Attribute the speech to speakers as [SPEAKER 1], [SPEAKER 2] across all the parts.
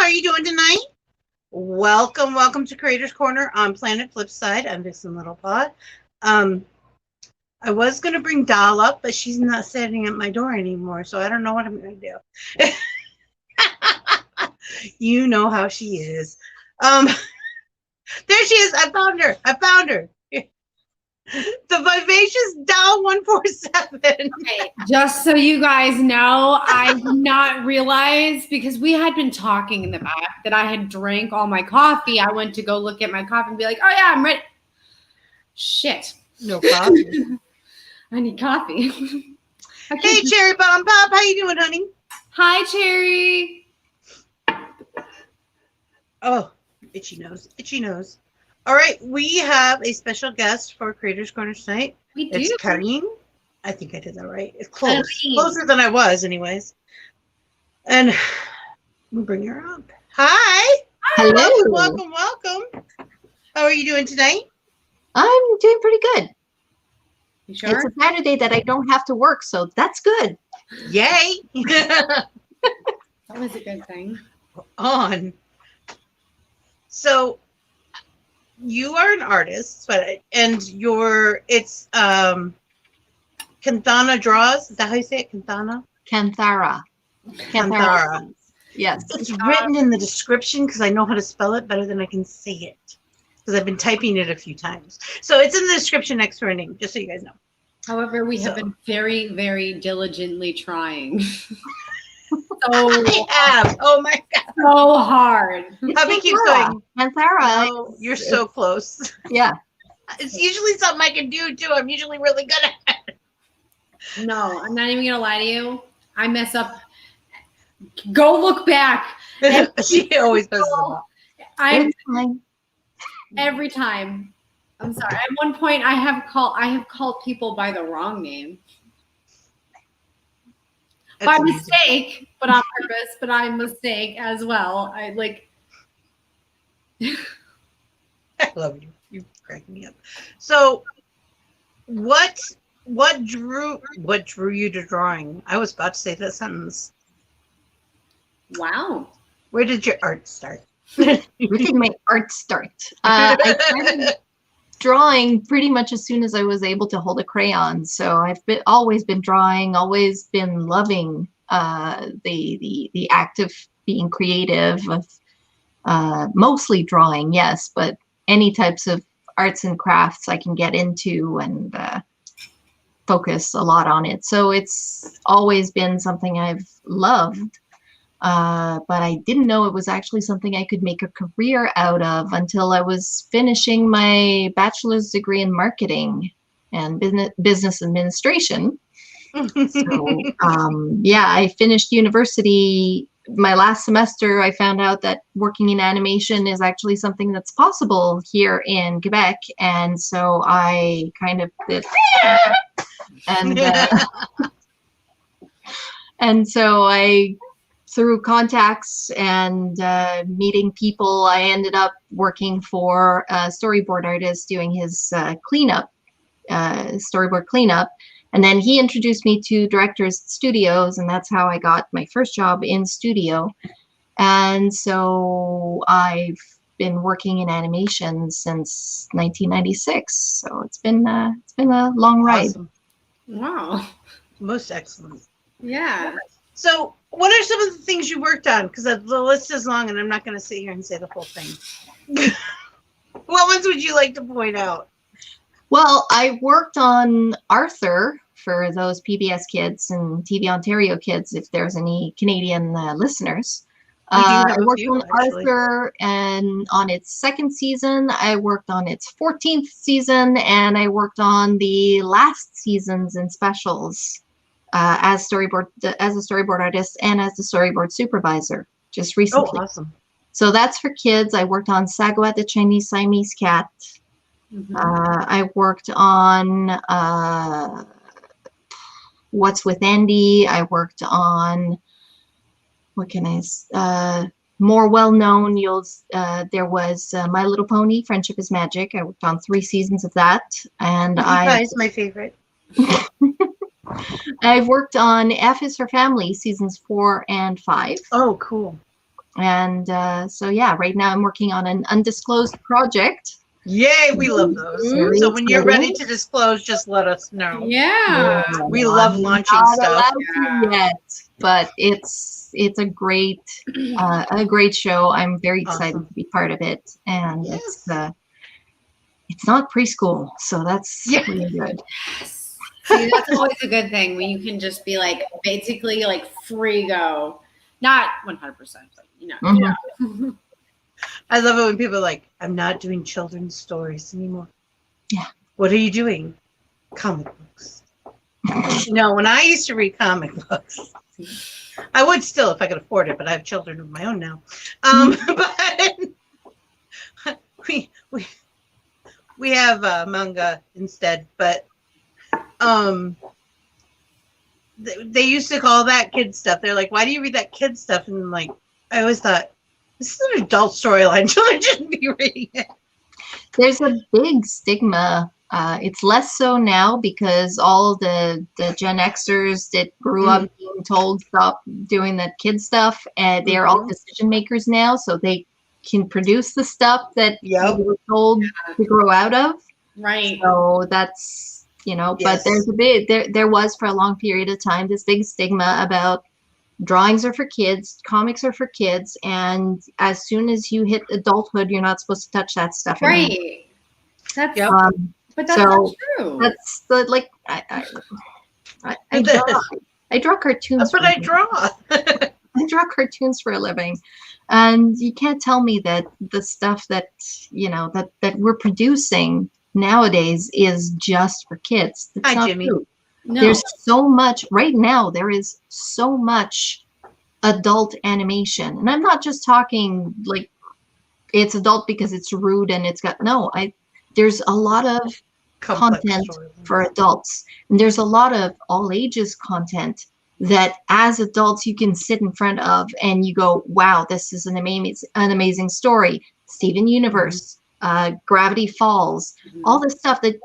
[SPEAKER 1] are you doing tonight? Welcome to Creators Corner on Planet Flipside. I'm Vixen Littlepod. I was going to bring Doll up, but she's not sitting at my door anymore, so I don't know what I'm going to do. You know how she is. There she is. I found her. The vivacious Doll 147.
[SPEAKER 2] Okay, just so you guys know, I did not realize, because we had been talking in the back, that I had drank all my coffee. I went to go look at my coffee and be like, oh yeah, I'm ready. Shit.
[SPEAKER 1] No coffee.
[SPEAKER 2] I need coffee.
[SPEAKER 1] Hey, Cherry Bomb Pop, how you doing, honey?
[SPEAKER 2] Hi, Cherry.
[SPEAKER 1] Oh, itchy nose. All right, we have a special guest for Creators Corner tonight.
[SPEAKER 2] We do.
[SPEAKER 1] It's Karine. I think I did that right. It's close. Closer than I was, anyways. And we'll bring her up. Hi.
[SPEAKER 3] Hello.
[SPEAKER 1] Welcome. How are you doing tonight?
[SPEAKER 3] I'm doing pretty good.
[SPEAKER 2] You sure?
[SPEAKER 3] It's a Saturday that I don't have to work, so that's good.
[SPEAKER 1] Yay.
[SPEAKER 2] That was a good thing.
[SPEAKER 1] On. So you are an artist, and it's Kanthara draws. Is that how you say it?
[SPEAKER 3] Kanthara. Yes.
[SPEAKER 1] It's written in the description because I know how to spell it better than I can say it, because I've been typing it a few times. So it's in the description next to her name, just so you guys know.
[SPEAKER 2] However, we have been very, very diligently trying.
[SPEAKER 1] I have. Oh my god.
[SPEAKER 2] So hard.
[SPEAKER 1] Hubby keeps going.
[SPEAKER 3] Kanthara.
[SPEAKER 1] Oh, you're so close.
[SPEAKER 3] Yeah.
[SPEAKER 1] It's usually something I can do too. I'm usually really good at it.
[SPEAKER 2] No, I'm not even gonna lie to you. I mess up. Go look back.
[SPEAKER 1] She always does that.
[SPEAKER 2] Every time. I'm sorry. At one point, I have called people by the wrong name. By mistake, but on purpose, but I mistake as well. I
[SPEAKER 1] love you. You crack me up. So what drew you to drawing? I was about to say that sentence.
[SPEAKER 2] Wow.
[SPEAKER 1] Where did your art start?
[SPEAKER 3] Where did my art start? I started drawing pretty much as soon as I was able to hold a crayon. So I've always been drawing, always been loving the act of being creative, of mostly drawing, yes, but any types of arts and crafts I can get into and focus a lot on it. So it's always been something I've loved. But I didn't know it was actually something I could make a career out of until I was finishing my bachelor's degree in marketing and business administration. So, I finished university. My last semester, I found out that working in animation is actually something that's possible here in Quebec. And so I kind of did. And so I, through contacts and meeting people, I ended up working for a storyboard artist doing his storyboard cleanup. And then he introduced me to directors at studios, and that's how I got my first job in studio. And so I've been working in animation since 1996. So it's been a long ride.
[SPEAKER 1] Awesome.
[SPEAKER 2] Wow.
[SPEAKER 1] Most excellent.
[SPEAKER 2] Yeah.
[SPEAKER 1] So what are some of the things you worked on? Because the list is long and I'm not going to sit here and say the whole thing. What ones would you like to point out?
[SPEAKER 3] Well, I worked on Arthur for those PBS kids and TV Ontario kids, if there's any Canadian listeners. I worked on Arthur and on its second season. I worked on its 14th season, and I worked on the last seasons and specials as a storyboard artist and as the storyboard supervisor just recently.
[SPEAKER 1] Oh, awesome.
[SPEAKER 3] So that's for kids. I worked on Sagwa the Chinese Siamese cat. Mm-hmm. I worked on What's with Andy. I worked on, what can I more well-known, there was My Little Pony, Friendship is Magic. I worked on 3 seasons of that. And
[SPEAKER 1] It's my favorite.
[SPEAKER 3] I've worked on F is for Family, seasons 4 and 5.
[SPEAKER 1] Oh, cool.
[SPEAKER 3] And so yeah, right now I'm working on an undisclosed project.
[SPEAKER 1] Yay, we love those.
[SPEAKER 3] Very
[SPEAKER 1] So when you're
[SPEAKER 3] exciting.
[SPEAKER 1] ready to disclose, just let us know.
[SPEAKER 2] Yeah.
[SPEAKER 1] We love launching
[SPEAKER 3] Not
[SPEAKER 1] stuff.
[SPEAKER 3] allowed to yet, but it's a great show. I'm very excited
[SPEAKER 1] Awesome.
[SPEAKER 3] to be part of it, and
[SPEAKER 1] Yes.
[SPEAKER 3] it's not preschool, so that's really good.
[SPEAKER 2] Yes. See, that's always a good thing when you can just be like basically like free go. Not 100%, but you know.
[SPEAKER 3] Mhm.
[SPEAKER 1] I love it when people are like, I'm not doing children's stories anymore.
[SPEAKER 3] Yeah.
[SPEAKER 1] What are you doing? Comic books. No, when I used to read comic books, I would still if I could afford it, but I have children of my own now. But we have manga instead, but they used to call that kid stuff. They're like, why do you read that kid stuff? And like, I always thought, this is an adult storyline. Children shouldn't be reading it.
[SPEAKER 3] There's a big stigma. It's less so now because all the Gen Xers that grew up being told stop doing that kid stuff, and they're all decision makers now, so they can produce the stuff that we were told to grow out of.
[SPEAKER 2] Right.
[SPEAKER 3] So that's, but there's there was for a long period of time this big stigma about drawings are for kids, comics are for kids, and as soon as you hit adulthood, you're not supposed to touch that stuff anymore.
[SPEAKER 2] Right. That's but that's
[SPEAKER 3] so
[SPEAKER 2] not true.
[SPEAKER 3] That's the like I draw cartoons.
[SPEAKER 1] That's what I draw.
[SPEAKER 3] I draw cartoons for a living, and you can't tell me that the stuff that that we're producing nowadays is just for kids. That's not
[SPEAKER 1] Jimmy.
[SPEAKER 3] true.
[SPEAKER 2] No.
[SPEAKER 3] There's so much right now. There is so much adult animation, and I'm not just talking like it's adult because it's rude and it's got there's a lot of content for adults, and there's a lot of all ages content that as adults you can sit in front of and you go, wow, this is an amazing story. Steven Universe, Gravity Falls, all this stuff that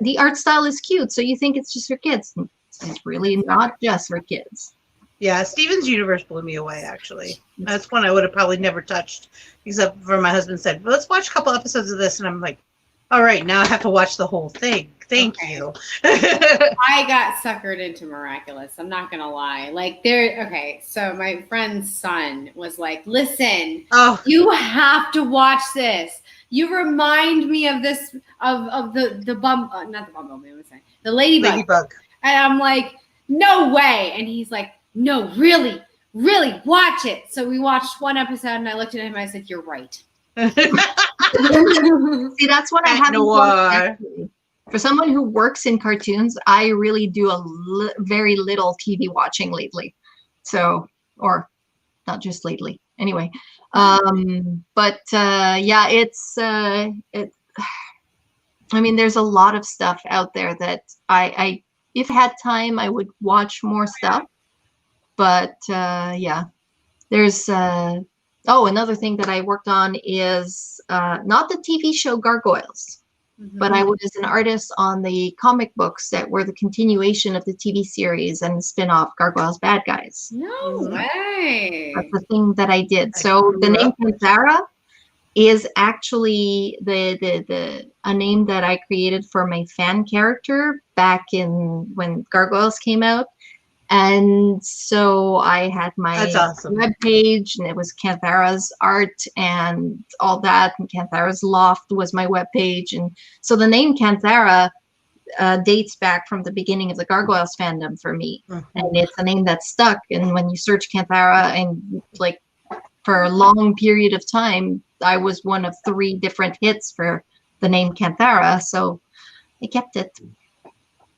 [SPEAKER 3] the art style is cute, so you think it's just for kids. It's really not just for kids.
[SPEAKER 1] Yeah, Steven's Universe blew me away, actually. That's one I would have probably never touched, except for my husband said, well, let's watch a couple episodes of this. And I'm like, all right, now I have to watch the whole thing. Thank you.
[SPEAKER 2] I got suckered into Miraculous. I'm not going to lie. So my friend's son was like, listen, you have to watch this. You remind me of this, of the not the bumblebee, the ladybug. And I'm like, no way. And he's like, no, really, watch it. So we watched one episode, and I looked at him and I said, you're right.
[SPEAKER 3] See, that's what I haven't watched. For someone who works in cartoons, I really do very little TV watching lately. So, or not just lately. Anyway, but yeah, it's I mean, there's a lot of stuff out there that I if I had time, I would watch more stuff. But yeah, there's another thing that I worked on is not the TV show Gargoyles, but I was an artist on the comic books that were the continuation of the TV series and the spin-off Gargoyles Bad Guys.
[SPEAKER 2] No way.
[SPEAKER 3] That's the thing that I did. So the name Kanthara is actually a name that I created for my fan character back in when Gargoyles came out. And so I had my web page, and it was Kanthara's art and all that. And Kanthara's Loft was my web page. And so the name Kanthara dates back from the beginning of the Gargoyles fandom for me. And it's a name that stuck. And when you search Kanthara, and like for a long period of time, I was one of 3 different hits for the name Kanthara. So I kept it.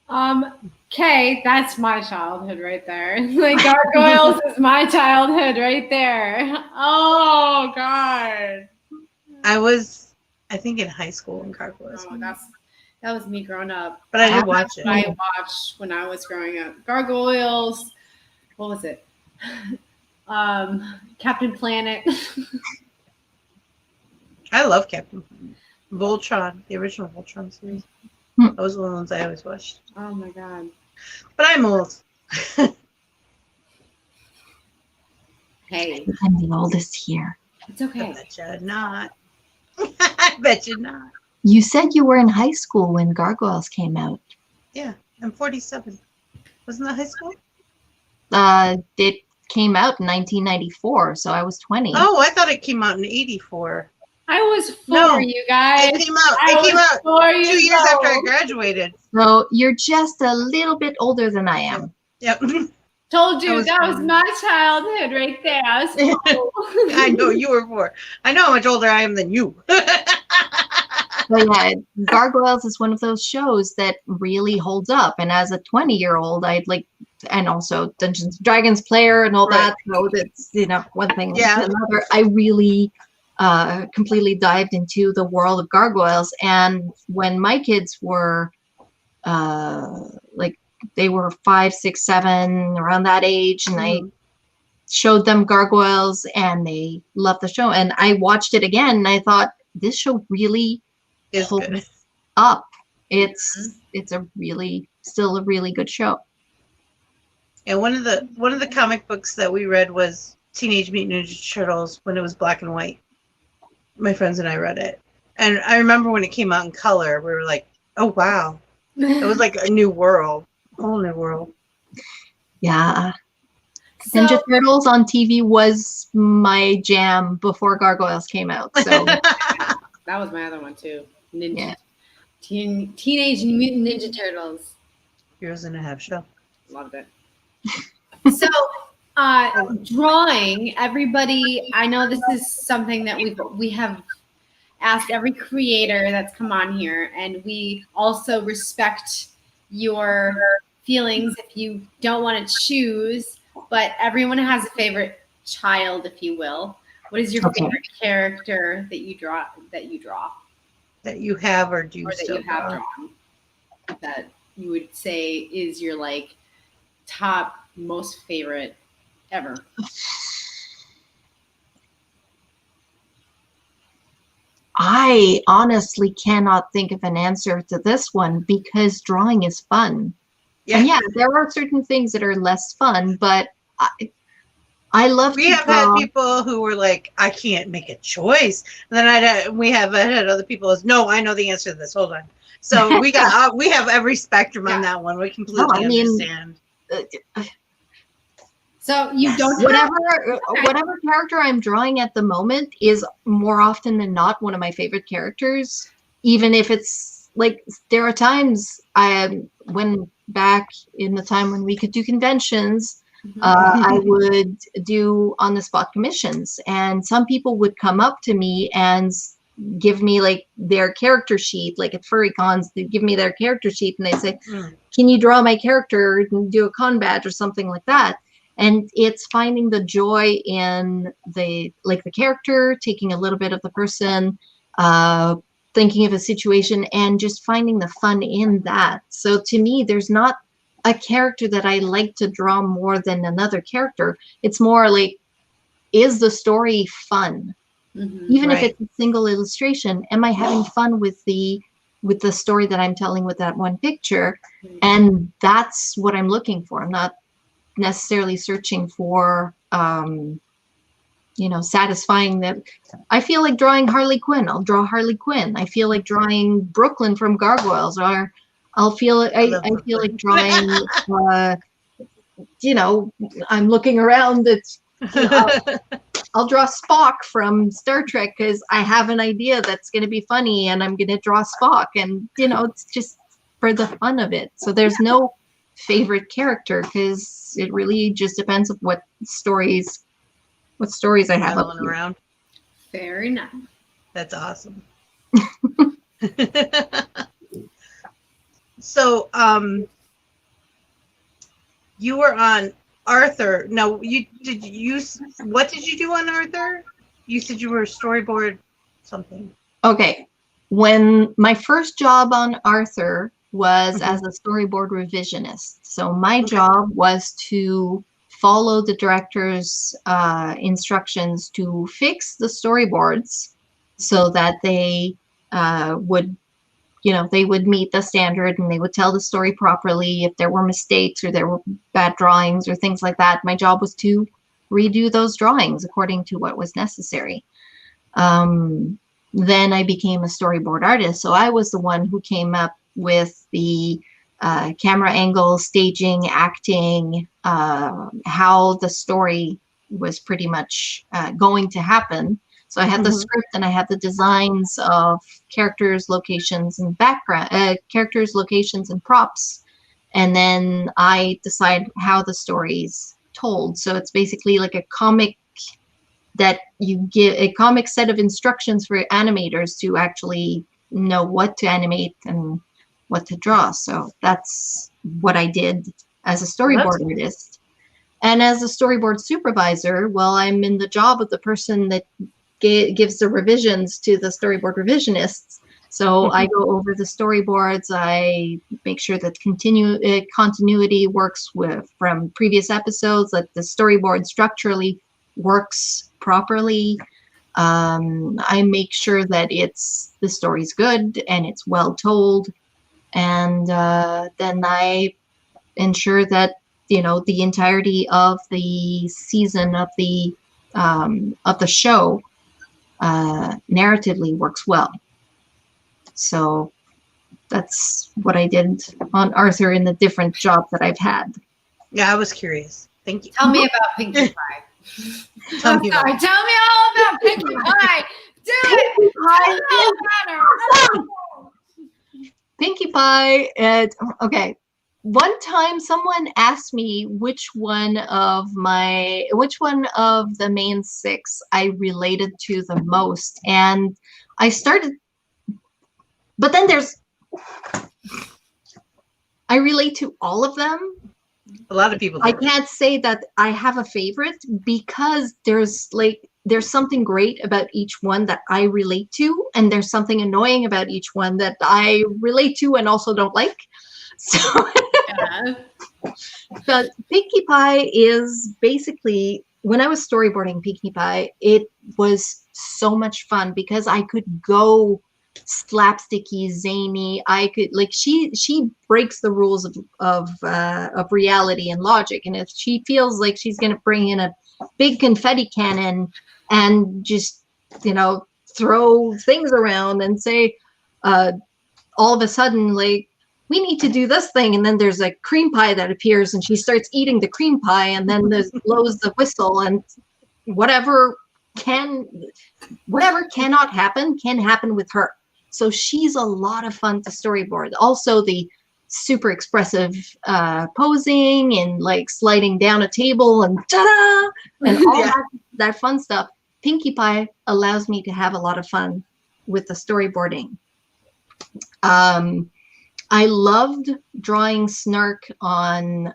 [SPEAKER 2] Okay, that's my childhood right there. Like Gargoyles is my childhood right there. Oh God.
[SPEAKER 1] I think in high school in Gargoyles.
[SPEAKER 2] Oh, that was me growing up.
[SPEAKER 1] But I didn't watch it.
[SPEAKER 2] I watched when I was growing up. Gargoyles. What was it? Captain Planet.
[SPEAKER 1] I love Captain Voltron, the original Voltron series. Those were the ones I always watched.
[SPEAKER 2] Oh my God.
[SPEAKER 1] But I'm old.
[SPEAKER 2] Hey,
[SPEAKER 3] I'm the oldest here.
[SPEAKER 2] it's
[SPEAKER 1] I
[SPEAKER 2] okay.
[SPEAKER 1] bet you not. I bet you not.
[SPEAKER 3] You said you were in high school when Gargoyles came out.
[SPEAKER 1] Yeah, I'm 47. Wasn't that high school?
[SPEAKER 3] It came out in 1994, so I was 20.
[SPEAKER 1] Oh, I thought it came out in 84.
[SPEAKER 2] I was 4,
[SPEAKER 1] No,
[SPEAKER 2] you guys.
[SPEAKER 1] It came out.
[SPEAKER 2] I
[SPEAKER 1] It came
[SPEAKER 2] was
[SPEAKER 1] out
[SPEAKER 2] 4
[SPEAKER 1] 2
[SPEAKER 2] years
[SPEAKER 1] years after I
[SPEAKER 2] old.
[SPEAKER 1] graduated.
[SPEAKER 3] So you're just a little bit older than I am.
[SPEAKER 1] Yep.
[SPEAKER 2] Told
[SPEAKER 1] I
[SPEAKER 2] you
[SPEAKER 1] was
[SPEAKER 2] that was
[SPEAKER 1] 4.
[SPEAKER 2] my childhood right there. I was 4.
[SPEAKER 1] I know you were 4. I know how much older I am than you.
[SPEAKER 3] But yeah, Gargoyles is one of those shows that really holds up. And as a 20-year-old, I'd like, and also Dungeons and Dragons player and all that. So that's, one thing
[SPEAKER 1] Yeah.
[SPEAKER 3] to another. I really completely dived into the world of Gargoyles. And when my kids were they were 5, 6, 7, around that age, and I showed them Gargoyles and they loved the show. And I watched it again and I thought, this show really
[SPEAKER 1] It's
[SPEAKER 3] holds
[SPEAKER 1] good.
[SPEAKER 3] up. It's still a really good show.
[SPEAKER 1] And one of the comic books that we read was Teenage Mutant Ninja Turtles when it was black and white. My friends and I read it. And I remember when it came out in color, we were like, oh wow. It was like a new world. A whole new world.
[SPEAKER 3] Yeah.
[SPEAKER 2] So,
[SPEAKER 3] Ninja Turtles on TV was my jam before Gargoyles came out. So
[SPEAKER 2] that was my other one too. Ninja.
[SPEAKER 3] Yeah.
[SPEAKER 2] Teenage Mutant Ninja Turtles.
[SPEAKER 1] Heroes in a Half Shell.
[SPEAKER 2] Loved it. So, drawing. Everybody, I know this is something that we have asked every creator that's come on here, and we also respect your feelings if you don't want to choose. But everyone has a favorite child, if you will. What is your favorite character that you draw? That
[SPEAKER 1] That you have or do
[SPEAKER 2] or that
[SPEAKER 1] still
[SPEAKER 2] you have
[SPEAKER 1] draw?
[SPEAKER 2] drawn? That you would say is your top most favorite ever.
[SPEAKER 3] I honestly cannot think of an answer to this one because drawing is fun.
[SPEAKER 1] Yeah.
[SPEAKER 3] And yeah, there are certain things that are less fun, but I love
[SPEAKER 1] We
[SPEAKER 3] to
[SPEAKER 1] have
[SPEAKER 3] draw.
[SPEAKER 1] had people who were like, I can't make a choice. And then we have had other people as, no, I know the answer to this. Hold on. So we have every spectrum on that one. We completely understand.
[SPEAKER 2] So you don't
[SPEAKER 3] Whatever character I'm drawing at the moment is more often than not one of my favorite characters. Even if it's like, there are times when back in the time when we could do conventions, I would do on the spot commissions, and some people would come up to me and give me like their character sheet, like at furry cons, they'd give me their character sheet and they'd say, can you draw my character and do a con badge or something like that? And it's finding the joy in the character, taking a little bit of the person, thinking of a situation, and just finding the fun in that. So to me, there's not a character that I like to draw more than another character. It's more like, is the story fun? Even if it's a single illustration, am I having fun with the story that I'm telling with that one picture? And that's what I'm looking for. I'm not necessarily searching for satisfying that. I feel like drawing Harley Quinn, I'll draw Harley Quinn. I feel like drawing Brooklyn from Gargoyles, or I feel like drawing I'm looking around, it's I'll draw Spock from Star Trek because I have an idea that's going to be funny and I'm going to draw Spock, and it's just for the fun of it. So there's no favorite character because it really just depends on what stories I have up here.
[SPEAKER 1] Around.
[SPEAKER 2] Fair enough.
[SPEAKER 1] That's awesome. So, you were on Arthur. No, what did you do on Arthur? You said you were a storyboard something.
[SPEAKER 3] Okay. When my first job on Arthur was as a storyboard revisionist. So my job was to follow the director's instructions to fix the storyboards so that they would meet the standard and they would tell the story properly. If there were mistakes or there were bad drawings or things like that, my job was to redo those drawings according to what was necessary. Then I became a storyboard artist. So I was the one who came up with the camera angle, staging, acting, how the story was pretty much going to happen. So I had the script and I had the designs of characters, locations, and background, characters, locations, and props. And then I decide how the story's told. So it's basically like a comic that you give a comic set of instructions for animators to actually know what to animate and what to draw. So that's what I did as a storyboard artist. And as a storyboard supervisor, well, I'm in the job of the person that gives the revisions to the storyboard revisionists. So I go over the storyboards. I make sure that continuity works from previous episodes, that the storyboard structurally works properly. I make sure that the story's good and it's well told, and then I ensure that the entirety of the season of the show narratively works well. So that's what I did on Arthur in the different jobs that I've had.
[SPEAKER 1] Yeah, I was curious. Thank you.
[SPEAKER 2] Tell me about Pinkie Pie.
[SPEAKER 1] Tell me
[SPEAKER 2] all about Pinkie Pie. Do it.
[SPEAKER 3] Pinkie Pie. Okay. One time someone asked me which one of the main six I related to the most. And I started, but then I relate to all of them.
[SPEAKER 1] A lot of people do.
[SPEAKER 3] I can't say that I have a favorite because there's something great about each one that I relate to, and there's something annoying about each one that I relate to and also don't like. So, but Pinkie Pie is basically, when I was storyboarding Pinkie Pie, it was so much fun because I could go slapsticky, zany. I could she breaks the rules of reality and logic, and if she feels like she's going to bring in a big confetti cannon and just throw things around and say all of a sudden, like, we need to do this thing, and then there's a cream pie that appears and she starts eating the cream pie, and then blows the whistle, and whatever cannot happen can happen with her. So she's a lot of fun to storyboard. Also, the super expressive posing and like sliding down a table and ta-da, and all that fun stuff. Pinkie Pie allows me to have a lot of fun with the storyboarding. I loved drawing Snark on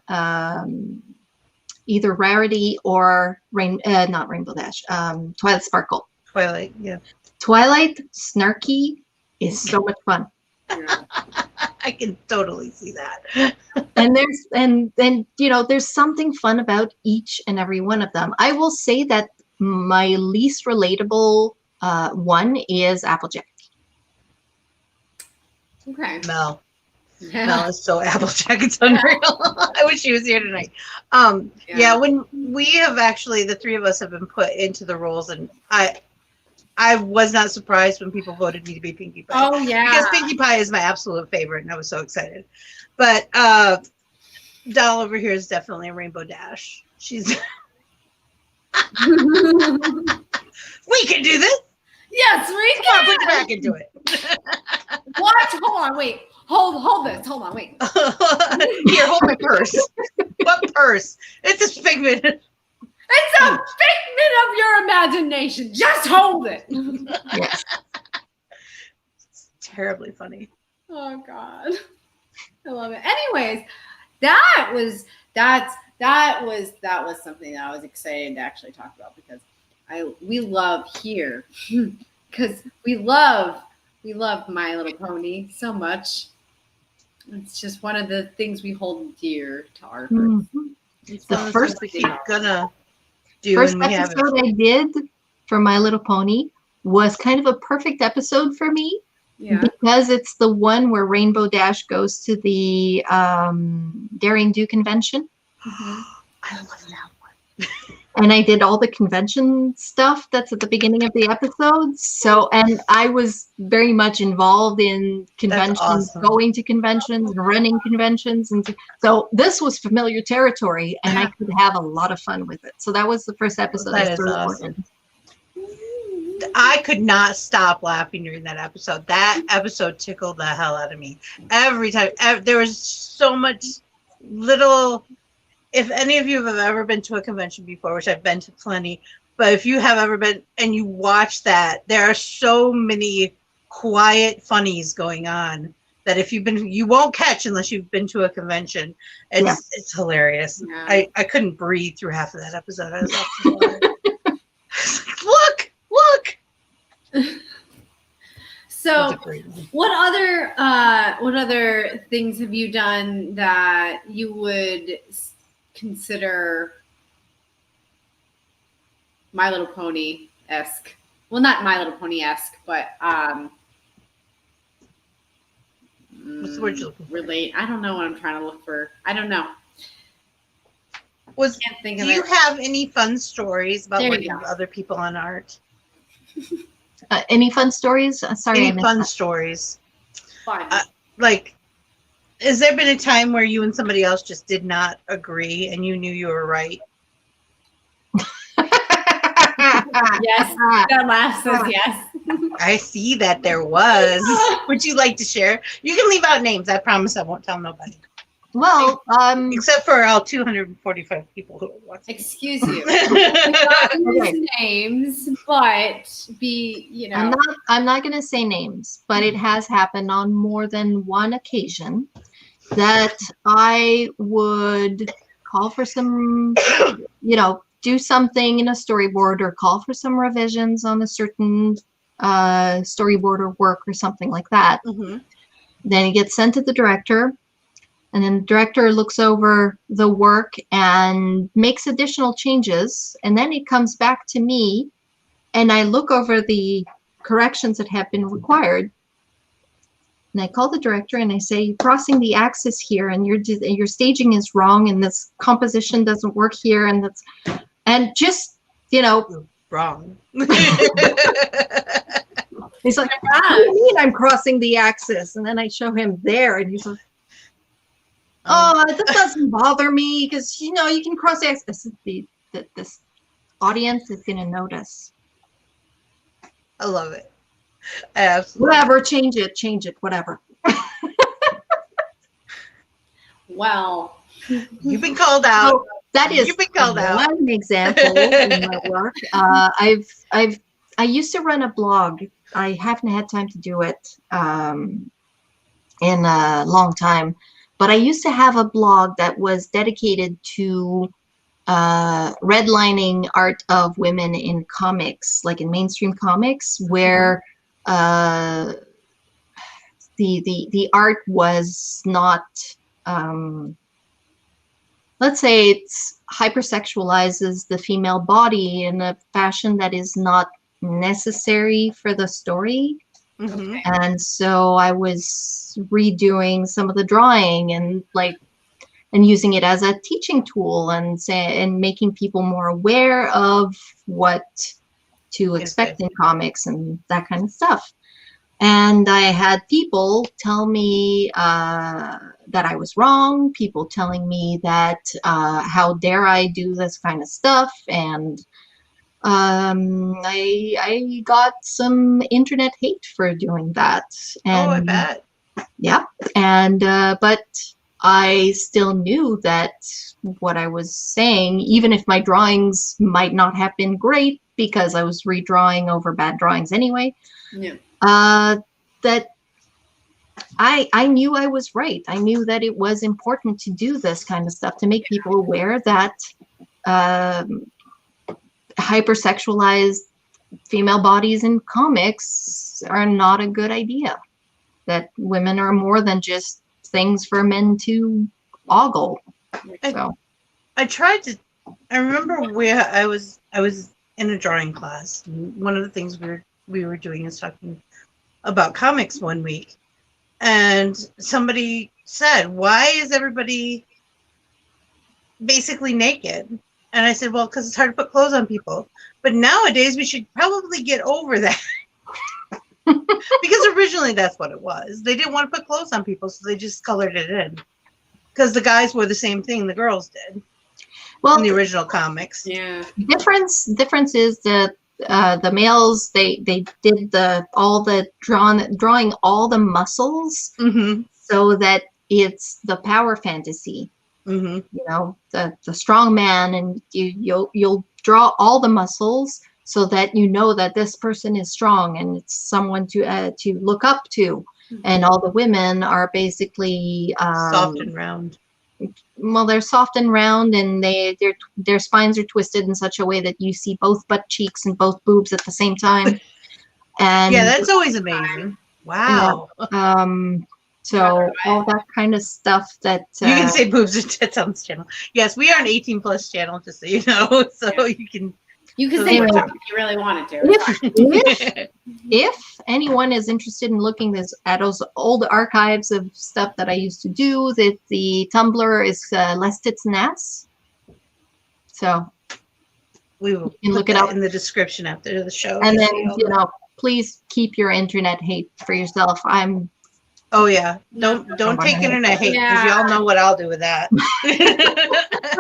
[SPEAKER 3] either Rarity or not Rainbow Dash, Twilight Sparkle.
[SPEAKER 1] Twilight, yeah.
[SPEAKER 3] Twilight Snarky is so much fun.
[SPEAKER 1] I can totally see that.
[SPEAKER 3] And there's something fun about each and every one of them. I will say that my least relatable one is Applejack.
[SPEAKER 2] Okay.
[SPEAKER 1] Mel is so Applejack, it's unreal. I wish she was here tonight. When we have actually, the three of us have been put into the roles, and I was not surprised when people voted me to be Pinkie Pie.
[SPEAKER 2] Oh yeah,
[SPEAKER 1] because Pinkie Pie is my absolute favorite, and I was so excited. But Doll over here is definitely a Rainbow Dash. She's we can do this.
[SPEAKER 2] Yes, we
[SPEAKER 1] Come on,
[SPEAKER 2] can.
[SPEAKER 1] put your back into it.
[SPEAKER 2] What? Hold on, wait. Hold this. Hold on, wait.
[SPEAKER 1] Here, hold my purse. What purse? It's a figment.
[SPEAKER 2] It's a figment of your imagination. Just hold it.
[SPEAKER 3] Yes.
[SPEAKER 1] It's terribly funny.
[SPEAKER 2] Oh God, I love it. Anyways, that was something that I was excited to actually talk about because we love here because we love My Little Pony so much. It's just one of the things we hold dear to our hearts.
[SPEAKER 3] Mm-hmm. The first episode I did for My Little Pony was kind of a perfect episode for me. Yeah. Because it's the one where Rainbow Dash goes to the Daring Do convention.
[SPEAKER 1] Mm-hmm. I love that one.
[SPEAKER 3] and I did all the convention stuff that's at the beginning of the episodes. So, and I was very much involved in conventions,
[SPEAKER 1] awesome.
[SPEAKER 3] going to conventions and running conventions. And so this was familiar territory, and I could have a lot of fun with it. So that was the first episode I storyboarded.
[SPEAKER 1] I could not stop laughing during that episode. That episode tickled the hell out of me. Every time. There was so much little... If any of you have ever been to a convention before, which I've been to plenty, but if you have ever been and you watch that, there are so many quiet funnies going on that if you've been, you won't catch unless you've been to a convention. It's hilarious. Yeah. I couldn't breathe through half of that episode. I was like, look.
[SPEAKER 2] So what other things have you done that you would consider My Little Pony-esque? Well, not My Little Pony-esque, but
[SPEAKER 1] what's the word you're looking for?
[SPEAKER 2] Relate. I don't know what I'm trying to look for. I don't know.
[SPEAKER 1] Do you have any fun stories about working with other people on art?
[SPEAKER 3] Any fun stories? Sorry,
[SPEAKER 1] any fun stories?
[SPEAKER 2] Fun.
[SPEAKER 1] Like, has there been a time where you and somebody else just did not agree and you knew you were right?
[SPEAKER 2] Yes, that laugh says yes.
[SPEAKER 1] I see that there was. Would you like to share? You can leave out names. I promise I won't tell nobody.
[SPEAKER 3] Well,
[SPEAKER 1] except for all 245 people who are watching.
[SPEAKER 2] Excuse you. Not use names, but
[SPEAKER 3] I'm not going to say names, but it has happened on more than one occasion that I would call for some, do something in a storyboard or call for some revisions on a certain storyboard or work or something like that.
[SPEAKER 1] Mm-hmm.
[SPEAKER 3] Then it gets sent to the director. And then the director looks over the work and makes additional changes. And then it comes back to me, and I look over the corrections that have been required. And I call the director and I say, "You're crossing the axis here, and your staging is wrong, and this composition doesn't work here, and just
[SPEAKER 1] wrong."
[SPEAKER 3] He's like, "What do you mean I'm crossing the axis?" And then I show him there, and he's like, "Oh, that doesn't bother me because you can cross the axis." This audience is going to notice.
[SPEAKER 1] I love it. I absolutely.
[SPEAKER 3] Whatever, change it, whatever.
[SPEAKER 2] Well,
[SPEAKER 1] you've been called out.
[SPEAKER 3] So that is
[SPEAKER 1] you've been called out.
[SPEAKER 3] One example in my work. I used to run a blog. I haven't had time to do it in a long time. But I used to have a blog that was dedicated to redlining art of women in comics, like in mainstream comics, where the art was not, let's say, it's hypersexualizes the female body in a fashion that is not necessary for the story.
[SPEAKER 1] Mm-hmm.
[SPEAKER 3] And so I was redoing some of the drawing and using it as a teaching tool and making people more aware of what to expect in comics and that kind of stuff. And I had people tell me that I was wrong, people telling me that how dare I do this kind of stuff, and I got some internet hate for doing that. And,
[SPEAKER 1] I bet.
[SPEAKER 3] Yeah, and but I still knew that what I was saying, even if my drawings might not have been great because I was redrawing over bad drawings anyway, that I knew I was right. I knew that it was important to do this kind of stuff to make people aware that hypersexualized female bodies in comics are not a good idea. That women are more than just things for men to ogle. So
[SPEAKER 1] I remember where I was in a drawing class. One of the things we were doing is talking about comics one week, and somebody said, "Why is everybody basically naked?" And I said, well, because it's hard to put clothes on people. But nowadays, we should probably get over that. Because originally that's what it was. They didn't want to put clothes on people, so they just colored it in. Because the guys wore the same thing the girls did.
[SPEAKER 3] Well,
[SPEAKER 1] in the original comics.
[SPEAKER 2] Yeah.
[SPEAKER 3] Difference is that the males they did drawing all the muscles so that it's the power fantasy. You know, the strong man, and you'll draw all the muscles so that you know that this person is strong and it's someone to look up to. And all the women are basically
[SPEAKER 1] soft and round.
[SPEAKER 3] Well, they're soft and round, and their spines are twisted in such a way that you see both butt cheeks and both boobs at the same time. And
[SPEAKER 1] yeah, that's always amazing. Wow.
[SPEAKER 3] So all that kind of stuff that
[SPEAKER 1] you can say boobs or tits on this channel. Yes, we are an 18+ channel, just so you know. So you can
[SPEAKER 2] say boobs if you really wanted to.
[SPEAKER 3] If anyone is interested in looking at those old archives of stuff that I used to do, that the Tumblr is Less Tits and Ass. So
[SPEAKER 1] we will
[SPEAKER 3] look it up
[SPEAKER 1] in the description after the show.
[SPEAKER 3] And then please keep your internet hate for yourself.
[SPEAKER 1] Oh yeah, don't take internet hate, because y'all know what I'll do with that.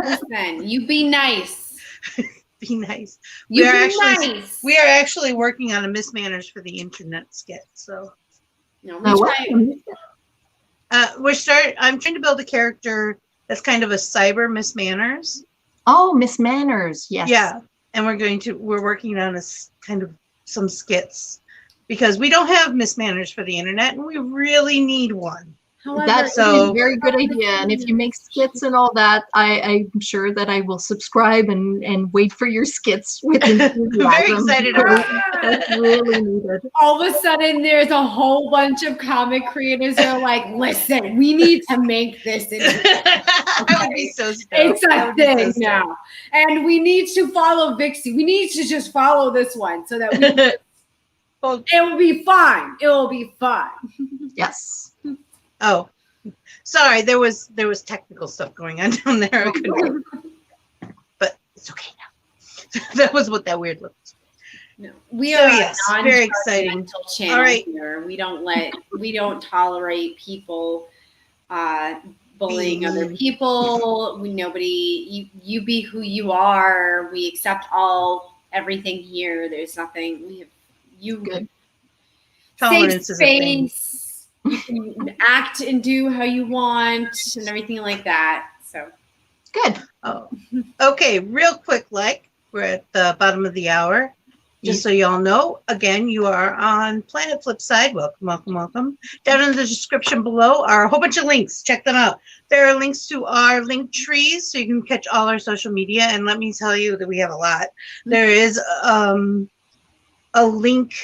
[SPEAKER 2] Listen, you be nice.
[SPEAKER 1] Be nice.
[SPEAKER 2] We are
[SPEAKER 1] actually working on a Miss Manners for the internet skit. So I'm trying to build a character that's kind of a cyber Miss Manners.
[SPEAKER 3] Oh, Miss Manners, yes.
[SPEAKER 1] Yeah, and we're working on some skits, because we don't have Miss Manners for the internet, and we really need one.
[SPEAKER 3] That's a very good idea. And if you make skits and all that, I'm sure that I will subscribe and wait for your skits with enthusiasm.
[SPEAKER 1] I'm very excited about it.
[SPEAKER 3] That's really needed.
[SPEAKER 2] All of a sudden, there's a whole bunch of comic creators that are like, listen, we need to make this into
[SPEAKER 1] I would be so stoked.
[SPEAKER 2] It's a thing now. And we need to follow Vixie. We need to just follow this one so that it will be fine. It will be fun.
[SPEAKER 3] Yes.
[SPEAKER 1] Oh, sorry. There was technical stuff going on down there. But it's okay now. That was what that weird looked.
[SPEAKER 2] No, we are
[SPEAKER 1] very exciting
[SPEAKER 2] channel. All right. Here. We don't tolerate people bullying other people. You be who you are. We accept everything here. There's nothing.
[SPEAKER 3] Good.
[SPEAKER 2] Safe space. You can act and do how you want and everything like that. So
[SPEAKER 3] good.
[SPEAKER 1] Oh, okay. Real quick, we're at the bottom of the hour. Just so y'all know, again, you are on Planet Flipside. Welcome, welcome, welcome. Down in the description below are a whole bunch of links. Check them out. There are links to our link trees, so you can catch all our social media. And let me tell you that we have a lot. There is a link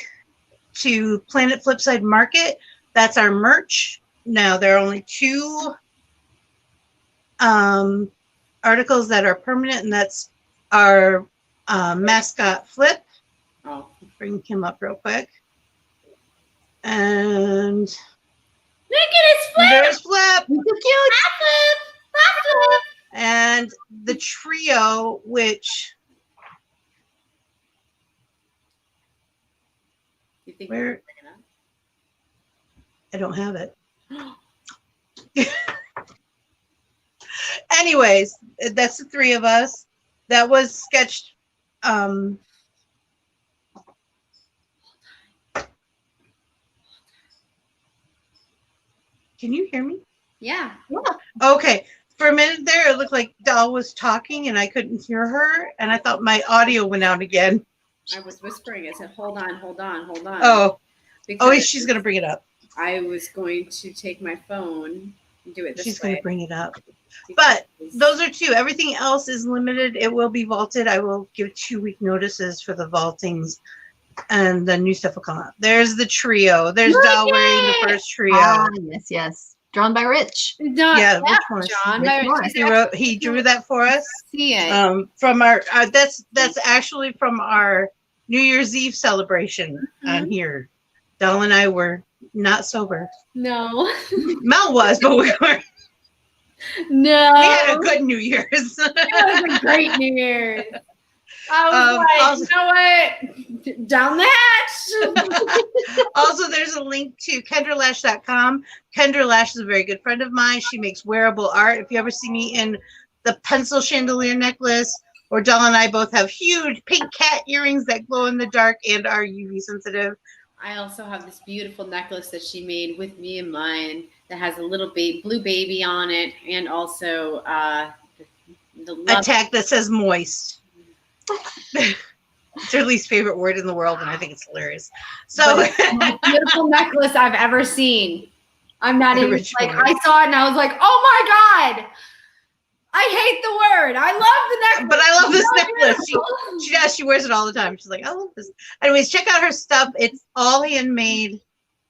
[SPEAKER 1] to Planet Flipside Market. That's our merch. Now, there are only 2 articles that are permanent, and that's our mascot Flip. I'll bring him up real quick. And
[SPEAKER 2] look at his Flip.
[SPEAKER 1] There's Flip.
[SPEAKER 3] So cute.
[SPEAKER 2] Flip.
[SPEAKER 1] And the trio, which
[SPEAKER 2] you think
[SPEAKER 1] where I don't have it. Anyways, that's the 3 of us. That was sketched. Can you hear me?
[SPEAKER 2] Yeah.
[SPEAKER 1] Okay. For a minute there, it looked like Doll was talking and I couldn't hear her. And I thought my audio went out again.
[SPEAKER 2] I was whispering. I said, hold on.
[SPEAKER 1] Oh, she's going to bring it up.
[SPEAKER 2] I was going to take my phone and do it this way.
[SPEAKER 1] She's going to bring it up. But those are 2. Everything else is limited. It will be vaulted. I will give 2-week notices for the vaultings, and the new stuff will come out. There's the trio. There's Doll wearing the first trio.
[SPEAKER 3] Yes. Drawn by Rich.
[SPEAKER 1] Yeah, Rich Morris. He drew that for us.
[SPEAKER 2] See it.
[SPEAKER 1] From our that's actually from our New Year's Eve celebration on here. Doll and I were not sober.
[SPEAKER 2] No.
[SPEAKER 1] Mel was, but we weren't.
[SPEAKER 2] No.
[SPEAKER 1] We had a good New Year's.
[SPEAKER 2] It was a great New Year's. I was like,
[SPEAKER 1] also,
[SPEAKER 2] you know what? Down the hatch.
[SPEAKER 1] Also, there's a link to KendraLash.com. Kendra Lash is a very good friend of mine. She makes wearable art. If you ever see me in the pencil chandelier necklace, or Doll and I both have huge pink cat earrings that glow in the dark and are UV sensitive.
[SPEAKER 2] I also have this beautiful necklace that she made with me in mind that has a little blue baby on it, and also
[SPEAKER 1] A tag that says moist. It's her least favorite word in the world, and I think it's hilarious. So
[SPEAKER 2] it's the most beautiful necklace I've ever seen. I'm not even like, I saw it and I was like, oh my God. I hate the word. I love the necklace.
[SPEAKER 1] But I love this necklace. She does. She wears it all the time. She's like, I love this. Anyways, check out her stuff. It's all handmade.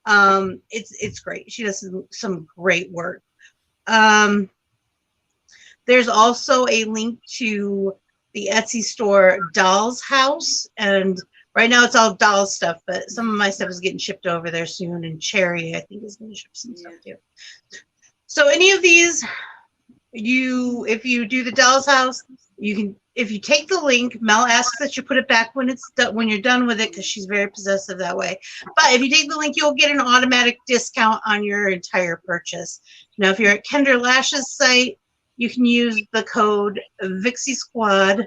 [SPEAKER 1] It's great. She does some great work. There's also a link to the Etsy store Doll's House, and right now it's all doll stuff, but some of my stuff is getting shipped over there soon, and Cherry I think is going to ship some stuff too. So any of these, if you do the Doll's House, you can, if you take the link, Mel asks that you put it back when it's done, when you're done with it, because she's very possessive that way. But if you take the link, you'll get an automatic discount on your entire purchase. Now, if you're at Kendra Lash's site, you can use the code Vixie Squad,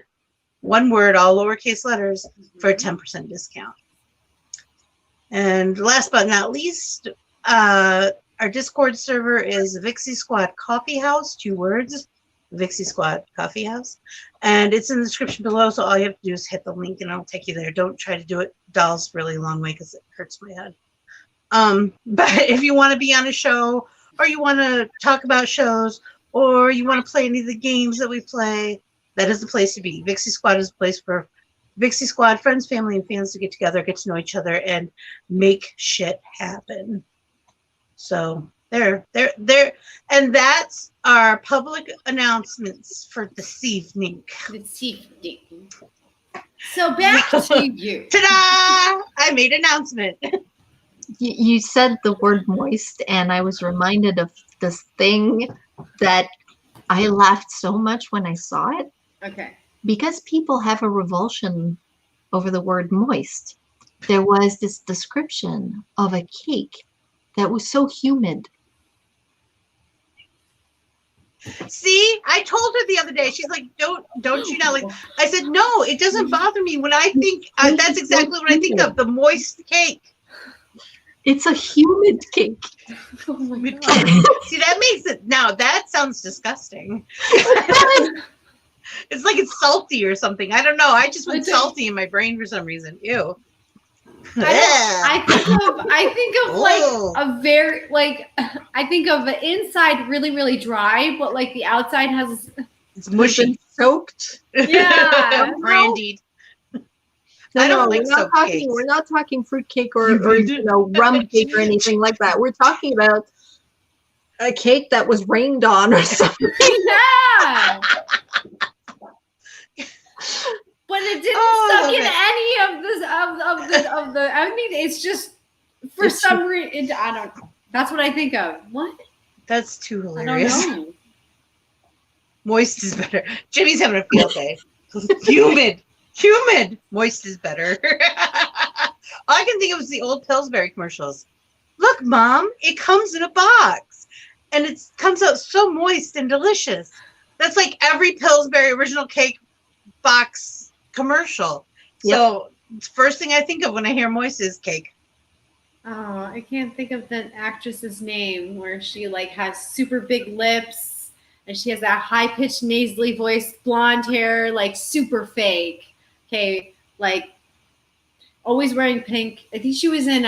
[SPEAKER 1] one word, all lowercase letters, for a 10% discount. And last but not least, our Discord server is Vixie Squad Coffee House, 2 words, Vixie Squad Coffee House. And it's in the description below, so all you have to do is hit the link and it'll take you there. Don't try to do it Doll's really long way because it hurts my head. But if you want to be on a show, or you want to talk about shows, or you want to play any of the games that we play, that is the place to be. Vixie Squad is a place for Vixie Squad friends, family, and fans to get together, get to know each other, and make shit happen. So there, and that's our public announcements for this evening.
[SPEAKER 2] So back to you.
[SPEAKER 1] Ta-da! I made an announcement.
[SPEAKER 3] You said the word moist, and I was reminded of this thing that I laughed so much when I saw it.
[SPEAKER 2] Okay.
[SPEAKER 3] Because people have a revulsion over the word moist. There was this description of a cake that was so humid.
[SPEAKER 1] See, I told her the other day. She's like, "Don't you know?" Like, I said, "No, it doesn't bother me when I think that's exactly what I think of, the moist cake."
[SPEAKER 3] It's a humid cake.
[SPEAKER 2] Oh my God.
[SPEAKER 1] See, that makes it, now that sounds disgusting. It's like it's salty or something. I don't know. I just went salty in my brain for some reason. Ew.
[SPEAKER 2] I think of like a very, like, I think of the inside really, really dry, but like the outside has,
[SPEAKER 1] it's mushy,
[SPEAKER 3] soaked.
[SPEAKER 2] Yeah.
[SPEAKER 1] Brandied.
[SPEAKER 3] No,
[SPEAKER 1] I don't
[SPEAKER 3] we're
[SPEAKER 1] like
[SPEAKER 3] not talking.
[SPEAKER 1] cakes.
[SPEAKER 3] We're not talking fruit cake or rum cake or anything like that. We're talking about a cake that was rained on or something.
[SPEAKER 2] Yeah. But it didn't suck in any of this of the. I mean, it's just for some reason. I don't know. That's what I think of. What?
[SPEAKER 1] That's too hilarious.
[SPEAKER 2] I don't know.
[SPEAKER 1] Moist is better. Jimmy's having a field day. Humid. Moist is better. All I can think of is the old Pillsbury commercials. Look, Mom, it comes in a box. And it comes out so moist and delicious. That's like every Pillsbury original cake box commercial. Yep. So first thing I think of when I hear moist is cake.
[SPEAKER 2] Oh, I can't think of the actress's name where she like has super big lips and she has that high-pitched nasally voice, blonde hair, like super fake. Okay, like always wearing pink. I think she was in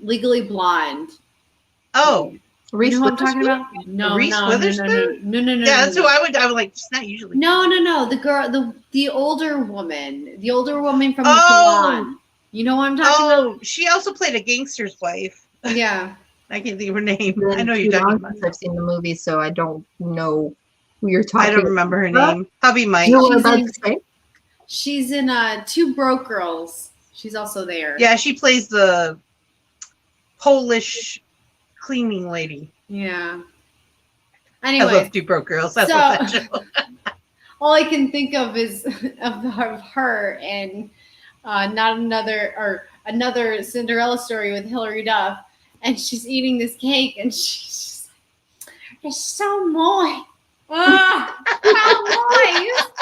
[SPEAKER 2] Legally Blonde.
[SPEAKER 1] Oh,
[SPEAKER 3] Reese,
[SPEAKER 2] you know what I'm talking about? No,
[SPEAKER 1] Reese Witherspoon?
[SPEAKER 2] No.
[SPEAKER 1] Yeah, that's who I would like. It's not usually.
[SPEAKER 2] No. The girl, the older woman from the salon. You know what I'm talking about?
[SPEAKER 1] Oh, she also played a gangster's wife.
[SPEAKER 2] Yeah.
[SPEAKER 1] I can't think of her name. I know you're talking about.
[SPEAKER 3] I've seen the movie, so I don't know who you're talking about.
[SPEAKER 1] I don't remember her name. Hubby Mike.
[SPEAKER 3] You were about to say?
[SPEAKER 2] She's in Two Broke Girls. She's also there.
[SPEAKER 1] Yeah, she plays the Polish cleaning lady.
[SPEAKER 2] Yeah.
[SPEAKER 1] I
[SPEAKER 2] Anyway,
[SPEAKER 1] love Two Broke Girls. That's what that show.
[SPEAKER 2] all I can think of is of her and not another Cinderella story with Hilary Duff, and she's eating this cake, and she's just like, "It's so moist, how moist."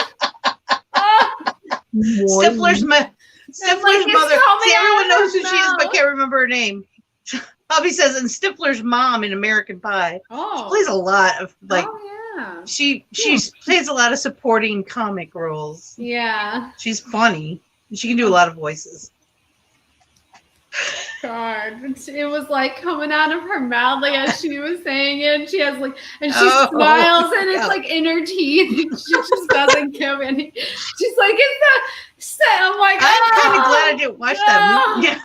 [SPEAKER 1] Stifler's mother. See, everyone knows who she is, but
[SPEAKER 2] mouth.
[SPEAKER 1] can't remember her name. Bobby says, and Stifler's mom in American Pie.
[SPEAKER 2] Oh,
[SPEAKER 1] She plays a lot of
[SPEAKER 2] yeah,
[SPEAKER 1] she plays a lot of supporting comic roles.
[SPEAKER 2] yeah.
[SPEAKER 1] She's funny. She can do a lot of voices.
[SPEAKER 2] God, it was like coming out of her mouth, like as she was saying it. She has like, and she smiles, and it's like in her teeth. And she just doesn't give any. She's like, "It's the." I'm like,
[SPEAKER 1] I'm kind of glad I didn't watch that movie.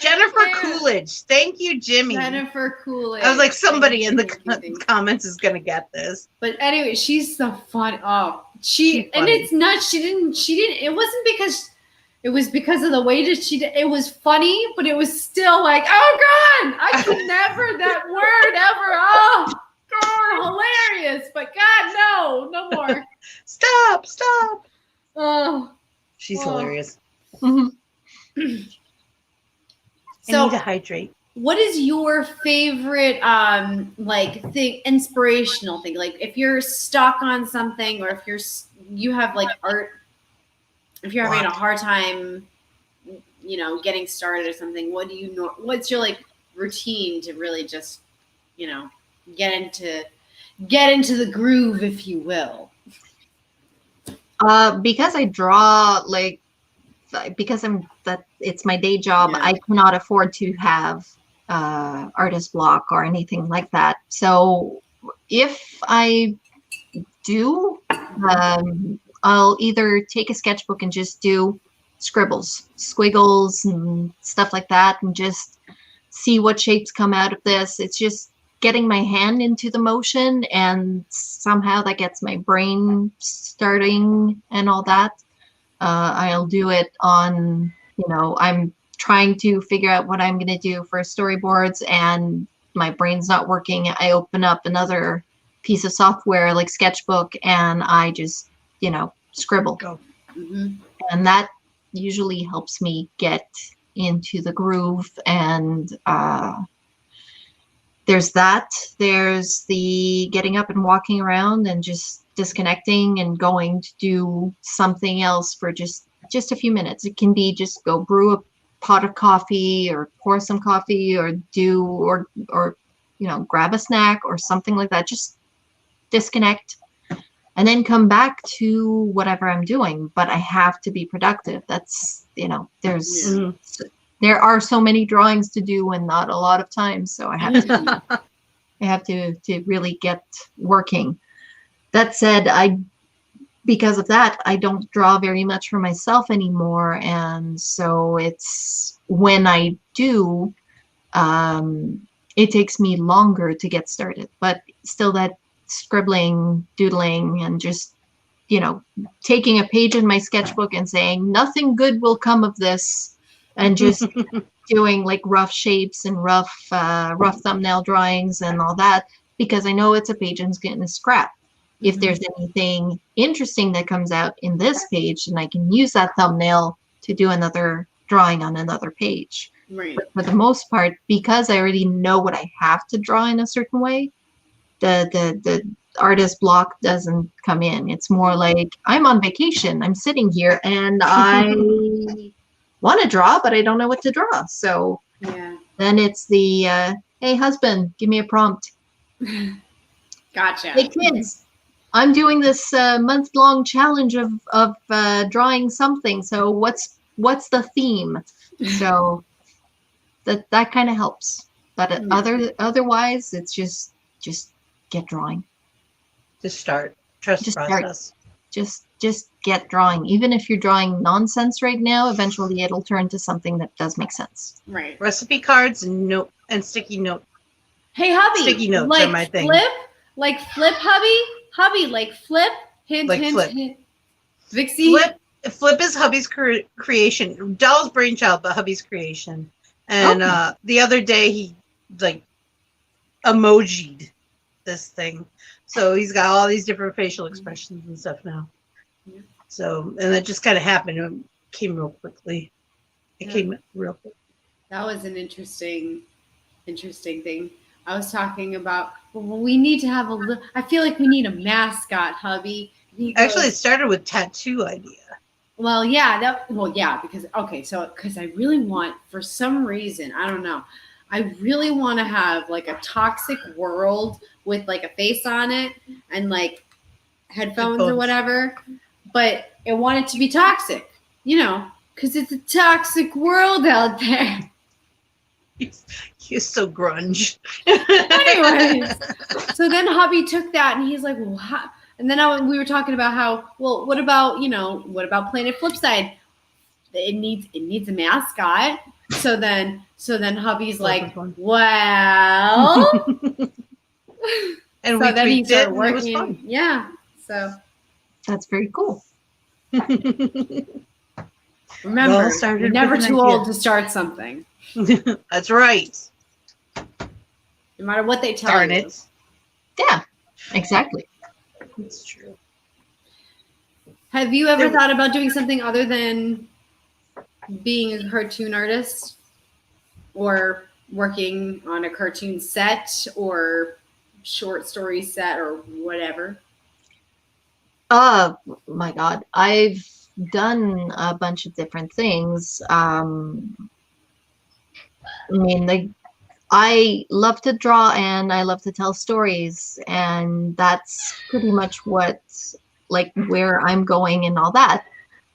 [SPEAKER 1] Jennifer Coolidge. Thank you, Jimmy.
[SPEAKER 2] Jennifer Coolidge.
[SPEAKER 1] I was like, somebody in the comments is gonna get this.
[SPEAKER 2] But anyway, she's so fun. Oh, and it's nuts. She didn't. It wasn't because. It was because of the way that she did. It was funny, but it was still like, oh God, I could never that word ever. Oh God, hilarious. But God, no more.
[SPEAKER 1] Stop.
[SPEAKER 2] Oh,
[SPEAKER 1] She's hilarious.
[SPEAKER 3] Mhm.
[SPEAKER 1] I need to hydrate.
[SPEAKER 2] What is your favorite inspirational thing? Like if you're stuck on something, or if you have like art, if you're having a hard time, getting started or something, what's your like routine to really just, get into the groove, if you will?
[SPEAKER 3] Because I draw because it's my day job,
[SPEAKER 2] Yeah.
[SPEAKER 3] I cannot afford to have artist block or anything like that. So if I do, I'll either take a sketchbook and just do scribbles, squiggles and stuff like that, and just see what shapes come out of this. It's just getting my hand into the motion, and somehow that gets my brain starting and all that. I'll do it on, I'm trying to figure out what I'm going to do for storyboards, and my brain's not working. I open up another piece of software like Sketchbook, and I just, scribble.
[SPEAKER 1] Go.
[SPEAKER 2] Mm-hmm.
[SPEAKER 3] And that usually helps me get into the groove. And there's that. There's the getting up and walking around and just disconnecting and going to do something else for just a few minutes. It can be just go brew a pot of coffee, or pour some coffee, or grab a snack or something like that. Just disconnect and then come back to whatever I'm doing. But I have to be productive. That's, there are so many drawings to do and not a lot of time. So I have to really get working. That said, because of that, I don't draw very much for myself anymore. And so it's when I do, it takes me longer to get started, but still that scribbling, doodling, and just, taking a page in my sketchbook and saying nothing good will come of this, and just doing like rough shapes and rough thumbnail drawings and all that, because I know it's a page and it's getting a scrap. If there's anything interesting that comes out in this page, then I can use that thumbnail to do another drawing on another page.
[SPEAKER 2] Right.
[SPEAKER 3] But for the most part, because I already know what I have to draw in a certain way, the artist block doesn't come in. It's more like I'm on vacation. I'm sitting here and I want to draw, but I don't know what to draw. So then it's the, hey, husband, give me a prompt.
[SPEAKER 2] Gotcha.
[SPEAKER 3] Hey, kids, I'm doing this month-long challenge of drawing something. So what's the theme? So that kind of helps. But otherwise, it's just get drawing.
[SPEAKER 1] Just start. Trust the process.
[SPEAKER 3] Just get drawing. Even if you're drawing nonsense right now, eventually it'll turn to something that does make sense.
[SPEAKER 2] Right.
[SPEAKER 1] Recipe cards and sticky note.
[SPEAKER 2] Hey, hubby.
[SPEAKER 1] Sticky notes are my thing.
[SPEAKER 2] Flip, hubby. Hubby, like flip. Hint,
[SPEAKER 1] like
[SPEAKER 2] hint,
[SPEAKER 1] flip.
[SPEAKER 2] hint. Vixie.
[SPEAKER 1] Flip is hubby's creation. Doll's brainchild, but hubby's creation. And
[SPEAKER 3] Okay.
[SPEAKER 1] the other day he like emojied this thing. So he's got all these different facial expressions and stuff now.
[SPEAKER 2] Yeah.
[SPEAKER 1] So, and that just kind of happened. It came real quickly. It came real quick.
[SPEAKER 2] That was an interesting thing. I was talking about, well, we need to have I feel like we need a mascot, hubby.
[SPEAKER 1] Actually, it started with tattoo idea.
[SPEAKER 2] Well, yeah, because because I really want, for some reason, I don't know, I really want to have like a toxic world with like a face on it and like headphones or whatever, but I want it to be toxic, because it's a toxic world out there.
[SPEAKER 1] You're so grunge.
[SPEAKER 2] Anyways, so then hubby took that and he's like, well, and then we were talking about how, well, what about Planet Flipside? It needs a mascot. So then hubby's like, well,
[SPEAKER 1] and
[SPEAKER 2] so then he started
[SPEAKER 1] it,
[SPEAKER 2] working.
[SPEAKER 1] it was fun.
[SPEAKER 2] Yeah, so
[SPEAKER 3] that's very cool.
[SPEAKER 2] Remember, you're never too old to start something.
[SPEAKER 1] That's right.
[SPEAKER 2] No matter what they tell you.
[SPEAKER 1] It.
[SPEAKER 3] Yeah, exactly.
[SPEAKER 1] That's true.
[SPEAKER 2] Have you ever thought about doing something other than being a cartoon artist or working on a cartoon set or short story set or whatever?
[SPEAKER 3] My God, I've done a bunch of different things. I love to draw and I love to tell stories, and that's pretty much what, like, where I'm going and all that.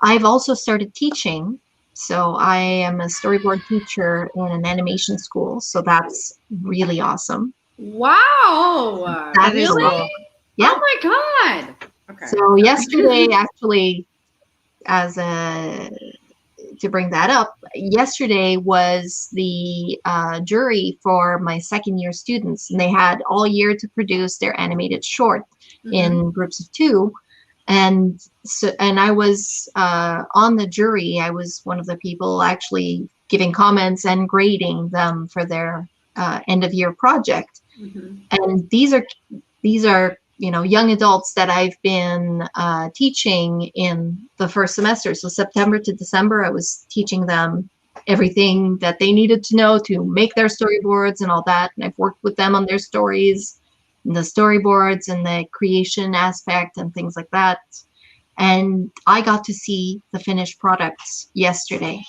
[SPEAKER 3] I've also started teaching. So I am a storyboard teacher in an animation school. So that's really awesome.
[SPEAKER 2] Wow.
[SPEAKER 3] That
[SPEAKER 2] really?
[SPEAKER 3] Cool. Yeah.
[SPEAKER 2] Oh my God. Okay.
[SPEAKER 3] So yesterday, actually, to bring that up, yesterday was the jury for my second year students, and they had all year to produce their animated short in groups of 2. And I was on the jury. I was one of the people actually giving comments and grading them for their end of year project. And these are young adults that I've been teaching in the first semester. So September to December, I was teaching them everything that they needed to know to make their storyboards and all that. And I've worked with them on their stories, and the storyboards and the creation aspect and things like that. And I got to see the finished products yesterday.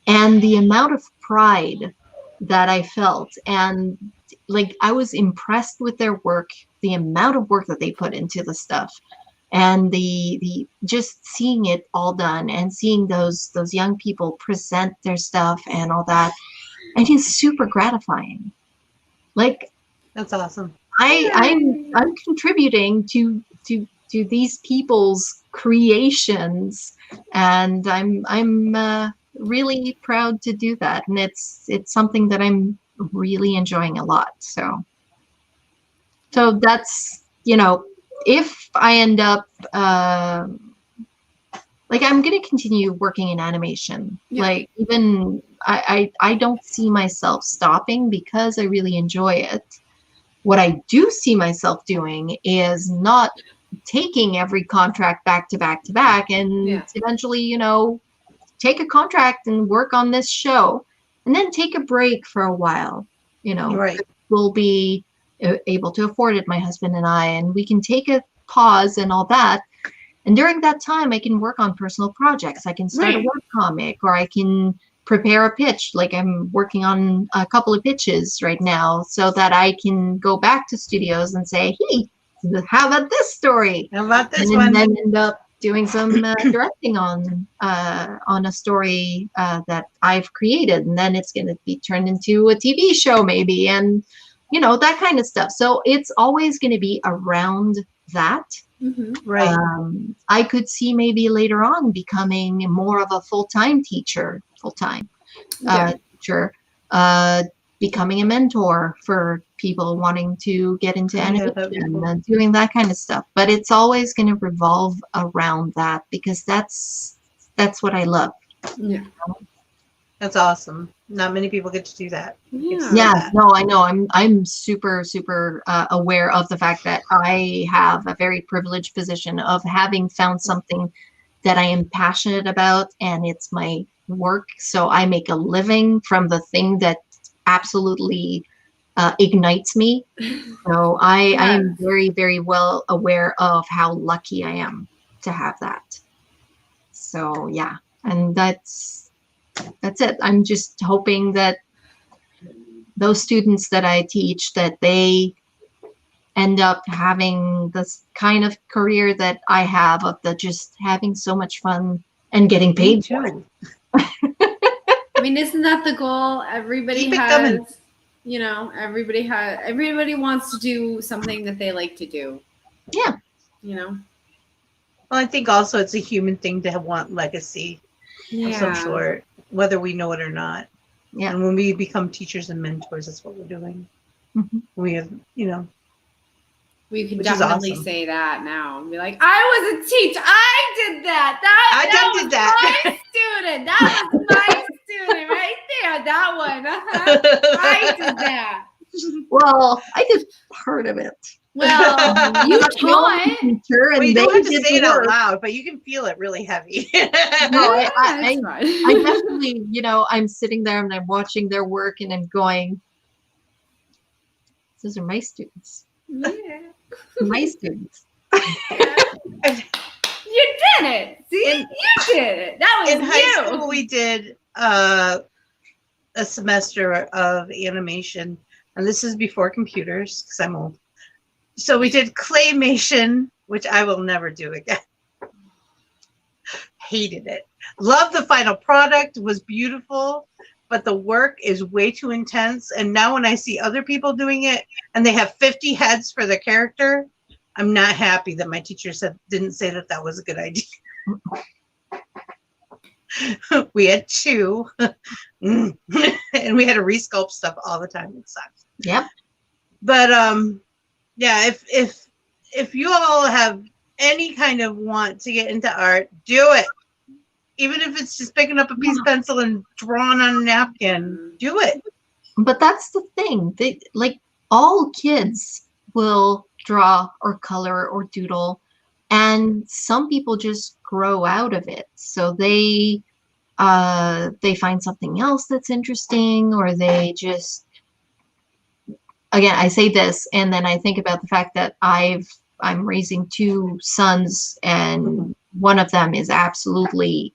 [SPEAKER 3] And the amount of pride that I felt, and like I was impressed with their work, the amount of work that they put into the stuff, and the just seeing it all done and seeing those young people present their stuff and all that, I think it's super gratifying. Like,
[SPEAKER 1] that's awesome.
[SPEAKER 3] I'm contributing to these people's creations, and I'm really proud to do that, and it's something that I'm really enjoying a lot. So that's, if I end up like, I'm going to continue working in animation. Yeah. Like, even I don't see myself stopping because I really enjoy it. What I do see myself doing is not taking every contract back to back to back, and eventually, take a contract and work on this show and then take a break for a while.
[SPEAKER 1] Right.
[SPEAKER 3] We'll be able to afford it, my husband and I, and we can take a pause and all that. And during that time, I can work on personal projects. I can start a web comic, or I can prepare a pitch. Like, I'm working on a couple of pitches right now so that I can go back to studios and say, hey, how about this story?
[SPEAKER 1] How about this
[SPEAKER 3] one?
[SPEAKER 1] And
[SPEAKER 3] then end up doing some directing on a story that I've created. And then it's going to be turned into a TV show maybe, and, that kind of stuff. So it's always going to be around that.
[SPEAKER 1] Right.
[SPEAKER 3] I could see maybe later on becoming more of a full-time teacher, becoming a mentor for people wanting to get into animation and doing that kind of stuff. But it's always going to revolve around that, because that's what I love.
[SPEAKER 2] Yeah.
[SPEAKER 1] That's awesome. Not many people get to do that.
[SPEAKER 3] Yeah, no, I know. I'm super, super aware of the fact that I have a very privileged position of having found something that I am passionate about, and it's my work. So I make a living from the thing that absolutely ignites me. So I am very, very well aware of how lucky I am to have that. So yeah, and that's it. I'm just hoping that those students that I teach, that they end up having this kind of career that I have, of the just having so much fun and getting paid for it.
[SPEAKER 2] I mean, isn't that the goal? Everybody has, you know, everybody wants to do something that they like to do.
[SPEAKER 3] Yeah.
[SPEAKER 2] You know?
[SPEAKER 1] Well, I think also it's a human thing to want legacy of some sort, whether we know it or not.
[SPEAKER 3] Yeah.
[SPEAKER 1] And when we become teachers and mentors, that's what we're doing.
[SPEAKER 3] Mm-hmm.
[SPEAKER 1] We have, you know.
[SPEAKER 2] We can definitely say that now and be like, I was a teacher. I did that. That was my student. That was my student right there. That one. I did that.
[SPEAKER 3] Well, I did part of it.
[SPEAKER 2] Well, you taught.
[SPEAKER 1] Well, you don't have to say it out loud, but you can feel it really heavy.
[SPEAKER 3] No, I definitely, you know, I'm sitting there and I'm watching their work and I'm going, those are my students.
[SPEAKER 2] Yeah.
[SPEAKER 3] My students.
[SPEAKER 2] You did it. See, you did it. That was
[SPEAKER 1] in high school. We did a semester of animation, and this is before computers because I'm old. So we did claymation, which I will never do again. Hated it. Loved the final product. It was beautiful, but the work is way too intense. And now when I see other people doing it and they have 50 heads for their character, I'm not happy that my teacher didn't say that that was a good idea. We had 2 and we had to resculpt stuff all the time. It sucks.
[SPEAKER 3] Yep.
[SPEAKER 1] But yeah, if you all have any kind of want to get into art, do it. Even if it's just picking up a piece of pencil and drawing on a napkin, do it.
[SPEAKER 3] But that's the thing. Like all kids will draw or color or doodle, and some people just grow out of it. So they find something else that's interesting, or they just, again, I say this and then I think about the fact that I'm raising 2 sons, and one of them is absolutely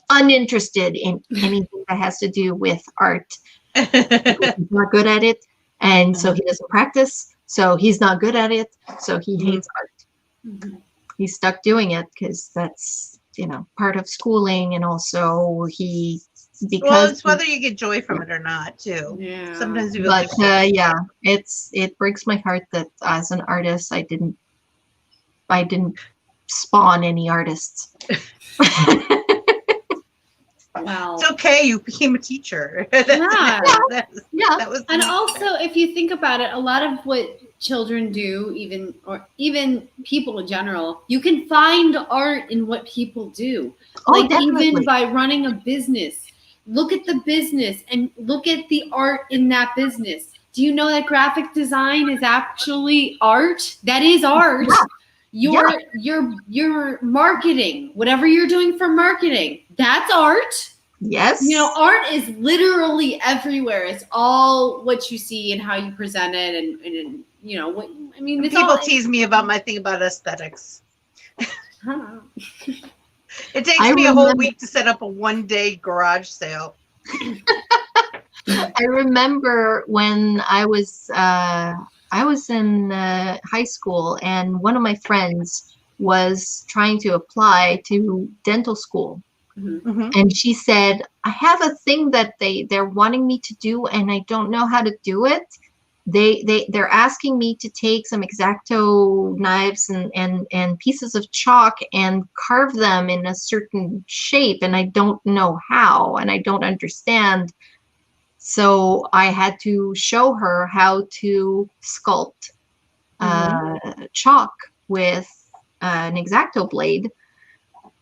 [SPEAKER 3] uninterested in anything that has to do with art. He's not good at it, and so he doesn't practice, so he's not good at it, so he hates art. Mm-hmm. He's stuck doing it because that's, you know, part of schooling, and also because
[SPEAKER 1] it's whether you get joy from it or not too.
[SPEAKER 2] Yeah.
[SPEAKER 1] Sometimes you
[SPEAKER 3] yeah, it breaks my heart that as an artist I didn't spawn any artists.
[SPEAKER 2] Well,
[SPEAKER 1] it's okay. You became a teacher.
[SPEAKER 2] Yeah.
[SPEAKER 1] That was
[SPEAKER 2] and also, if you think about it, a lot of what children do, even people in general, you can find art in what people do. Like definitely. Even by running a business, look at the business and look at the art in that business. Do you know that graphic design is actually art? That is art. Yeah. Your marketing, whatever you're doing for marketing, that's art.
[SPEAKER 3] Yes.
[SPEAKER 2] You know, art is literally everywhere. It's all what you see and how you present it, and you know what I mean. It's
[SPEAKER 1] people tease me about my thing about aesthetics. It takes me a whole week to set up a 1-day garage sale.
[SPEAKER 3] I remember when I was in high school, and one of my friends was trying to apply to dental school. Mm-hmm. And she said, I have a thing that they're wanting me to do, and I don't know how to do it. They're asking me to take some X-Acto knives and pieces of chalk and carve them in a certain shape, and I don't know how, and I don't understand. So I had to show her how to sculpt chalk with an X-Acto blade.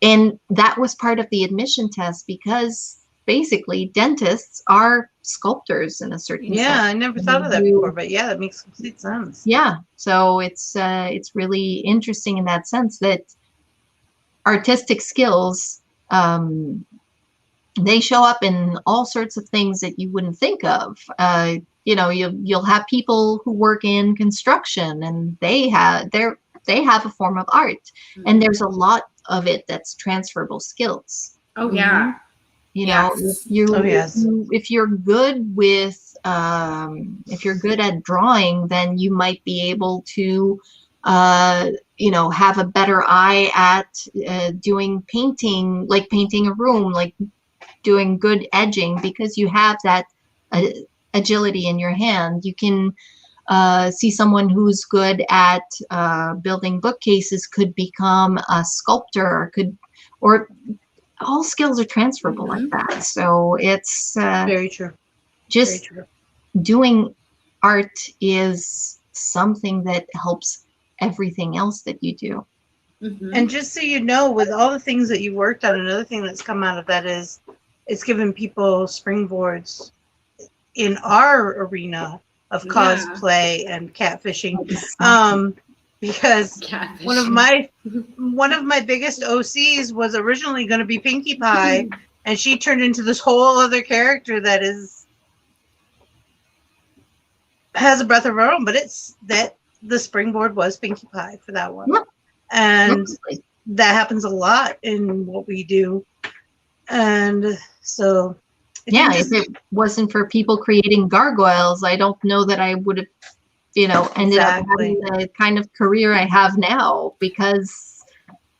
[SPEAKER 3] And that was part of the admission test, because basically dentists are sculptors in a certain
[SPEAKER 1] Yeah,
[SPEAKER 3] sense.
[SPEAKER 1] I never thought of that before, but yeah, that makes complete sense.
[SPEAKER 3] Yeah, so it's really interesting in that sense that artistic skills, they show up in all sorts of things that you wouldn't think of. You'll have people who work in construction, and they have a form of art, and there's a lot of it that's transferable skills.
[SPEAKER 2] Oh yeah.
[SPEAKER 3] If you're good with if you're good at drawing, then you might be able to have a better eye at doing painting, like painting a room, like doing good edging, because you have that agility in your hand. You can see someone who's good at building bookcases could become a sculptor, or all skills are transferable like that. So it's
[SPEAKER 1] very true.
[SPEAKER 3] Just
[SPEAKER 1] very true.
[SPEAKER 3] Doing art is something that helps everything else that you do.
[SPEAKER 2] Mm-hmm.
[SPEAKER 1] And just so you know, with all the things that you worked on, another thing that's come out of that is it's given people springboards in our arena of cosplay and catfishing. Because one of my biggest OCs was originally going to be Pinkie Pie, and she turned into this whole other character that has a breath of her own. But the springboard was Pinkie Pie for that one. Yep. And that happens a lot in what we do. And so,
[SPEAKER 3] if it wasn't for people creating gargoyles, I don't know that I would have, ended up having the kind of career I have now, because,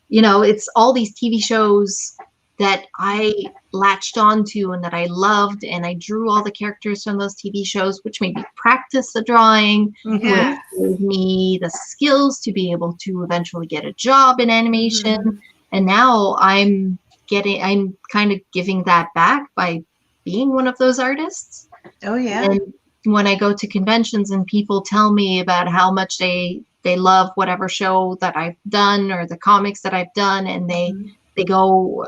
[SPEAKER 3] it's all these TV shows that I latched onto and that I loved, and I drew all the characters from those TV shows, which made me practice the drawing, which gave me the skills to be able to eventually get a job in animation. Mm-hmm. And now I'm kind of giving that back by being one of those artists.
[SPEAKER 1] Oh yeah.
[SPEAKER 3] And when I go to conventions and people tell me about how much they love whatever show that I've done or the comics that I've done, and they go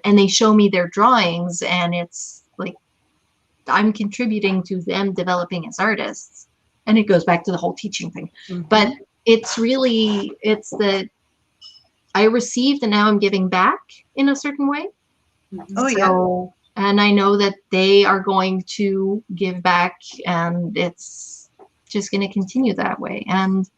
[SPEAKER 3] and they show me their drawings, and it's like I'm contributing to them developing as artists. And it goes back to the whole teaching thing. Mm-hmm. But it's that I received and now I'm giving back in a certain way.
[SPEAKER 1] Oh yeah.
[SPEAKER 3] And I know that they are going to give back, and it's just going to continue that way. And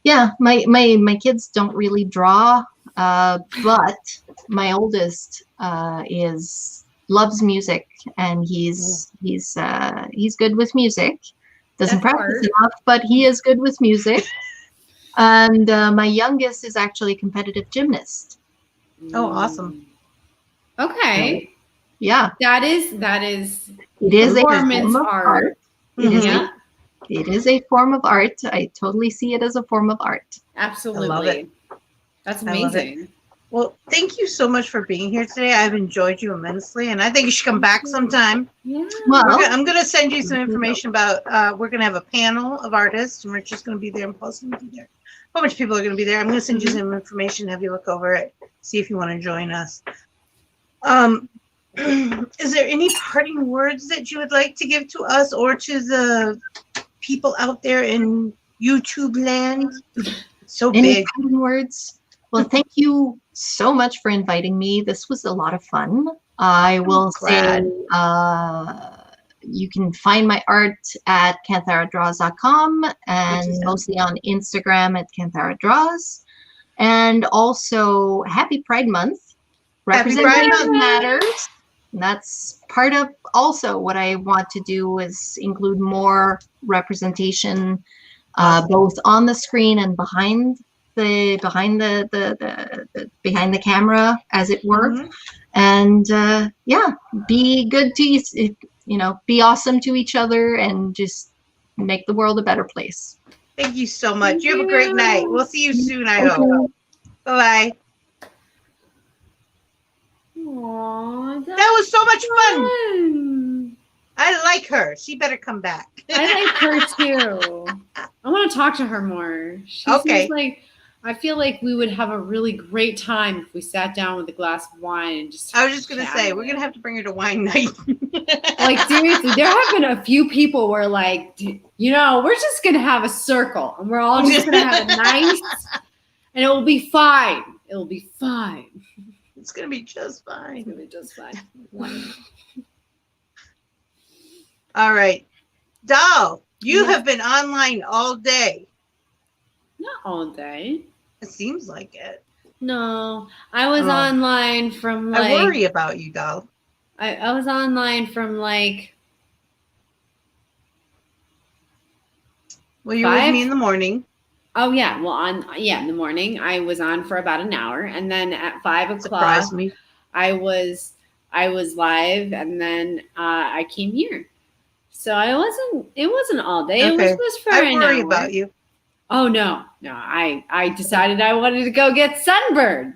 [SPEAKER 3] yeah, my kids don't really draw, but my oldest loves music, and he's good with music. Doesn't practice enough, but he is good with music. And my youngest is actually a competitive gymnast.
[SPEAKER 1] Oh, awesome.
[SPEAKER 2] Okay.
[SPEAKER 3] Yeah.
[SPEAKER 2] That is
[SPEAKER 3] it is
[SPEAKER 2] performance
[SPEAKER 3] a form of art. It is a form of art. I totally see it as a form of art.
[SPEAKER 2] Absolutely.
[SPEAKER 1] I love it.
[SPEAKER 2] That's amazing.
[SPEAKER 1] Well, thank you so much for being here today. I've enjoyed you immensely, and I think you should come back sometime.
[SPEAKER 2] Yeah.
[SPEAKER 3] Well,
[SPEAKER 1] I'm going to send you some information about, we're going to have a panel of artists, and Rich is going to be there, and Paul's going to be there. A whole bunch of people are going to be there. I'm going to send you some information, have you look over it, see if you want to join us. Is there any parting words that you would like to give to us or to the people out there in YouTube land? So
[SPEAKER 3] any
[SPEAKER 1] big.
[SPEAKER 3] Parting words? Well, thank you so much for inviting me. This was a lot of fun. I will say you can find my art at kantharadraws.com and mostly on Instagram at kantharadraws. And also, happy Pride Month. Representation matters. And that's part of also what I want to do is include more representation, both on the screen and behind the camera, as it were. Mm-hmm. And be good to be awesome to each other, and just make the world a better place.
[SPEAKER 1] Thank you so much. You have a great night. We'll see you soon, I hope. Bye-bye.
[SPEAKER 2] Aww,
[SPEAKER 1] that was so much fun. I like her. She better come back.
[SPEAKER 2] I like her too. I want to talk to her more. She seems like I feel like we would have a really great time if we sat down with a glass of wine and just.
[SPEAKER 1] I was just gonna say we're gonna have to bring her to wine night.
[SPEAKER 2] Like seriously, there have been a few people where like, we're just gonna have a circle and we're all just gonna have a nice, and it will be fine. It will be fine.
[SPEAKER 1] It's gonna be just fine.
[SPEAKER 2] It's gonna be just fine.
[SPEAKER 1] All right, Doll, you have been online all day.
[SPEAKER 2] Not all day.
[SPEAKER 1] It seems like it.
[SPEAKER 2] No, I was online from like.
[SPEAKER 1] I worry about you, Doll.
[SPEAKER 2] I was online from like.
[SPEAKER 1] Well, you were with me in the morning.
[SPEAKER 2] Oh yeah, well in the morning I was on for about an hour, and then at 5 o'clock
[SPEAKER 1] Surprised me.
[SPEAKER 2] I was live, and then I came here. So it wasn't all day.
[SPEAKER 1] Okay.
[SPEAKER 2] It was just for an hour.
[SPEAKER 1] I worry about you.
[SPEAKER 2] Oh no. I decided I wanted to go get sunburned.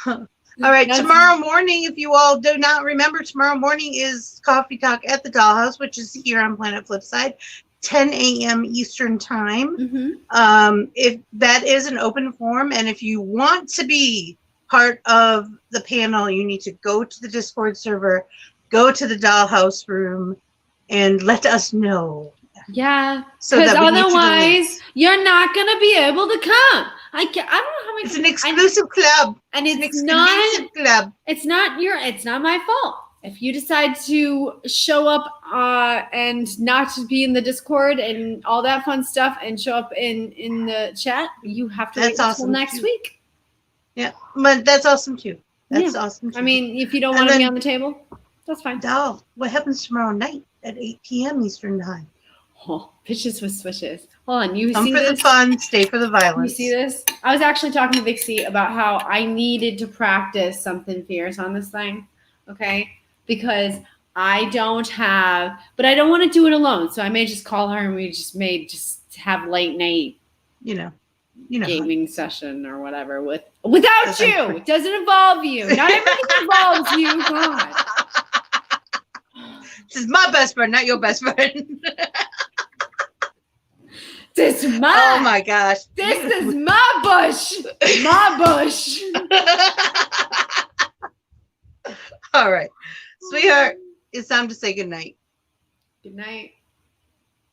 [SPEAKER 1] All right, tomorrow morning, if you all do not remember, tomorrow morning is Coffee Talk at the Dollhouse, which is here on Planet Flipside, 10 a.m. Eastern Time.
[SPEAKER 2] Mm-hmm.
[SPEAKER 1] If that is an open forum, and if you want to be part of the panel, you need to go to the Discord server, go to the Dollhouse room, and let us know.
[SPEAKER 2] Yeah,
[SPEAKER 1] so
[SPEAKER 2] because
[SPEAKER 1] that we
[SPEAKER 2] otherwise you're not going to be able to come. I don't know how many.
[SPEAKER 1] It's an exclusive club,
[SPEAKER 2] and
[SPEAKER 1] it's not club.
[SPEAKER 2] It's not my fault if you decide to show up and not to be in the Discord and all that fun stuff and show up in the chat. You have to wait until next week.
[SPEAKER 1] Yeah, but that's awesome too. That's awesome too.
[SPEAKER 2] I mean, if you don't want to be on the table, that's fine.
[SPEAKER 1] Doll, what happens tomorrow night at 8 p.m. Eastern Time?
[SPEAKER 2] Oh, pitches with switches. Hold on, you
[SPEAKER 1] Come
[SPEAKER 2] see
[SPEAKER 1] for
[SPEAKER 2] this?
[SPEAKER 1] the fun, stay for the violence.
[SPEAKER 2] You see this? I was actually talking to Vixie about how I needed to practice something fierce on this thing, okay? Because I don't have, but I don't want to do it alone. So I may just call her and we just have late night, gaming session or whatever without you. It doesn't involve you. Not everything involves you. God.
[SPEAKER 1] This is my best friend, not your best friend. Oh my gosh.
[SPEAKER 2] This is my bush. My bush.
[SPEAKER 1] All right. Sweetheart, it's time to say goodnight.
[SPEAKER 2] Good night.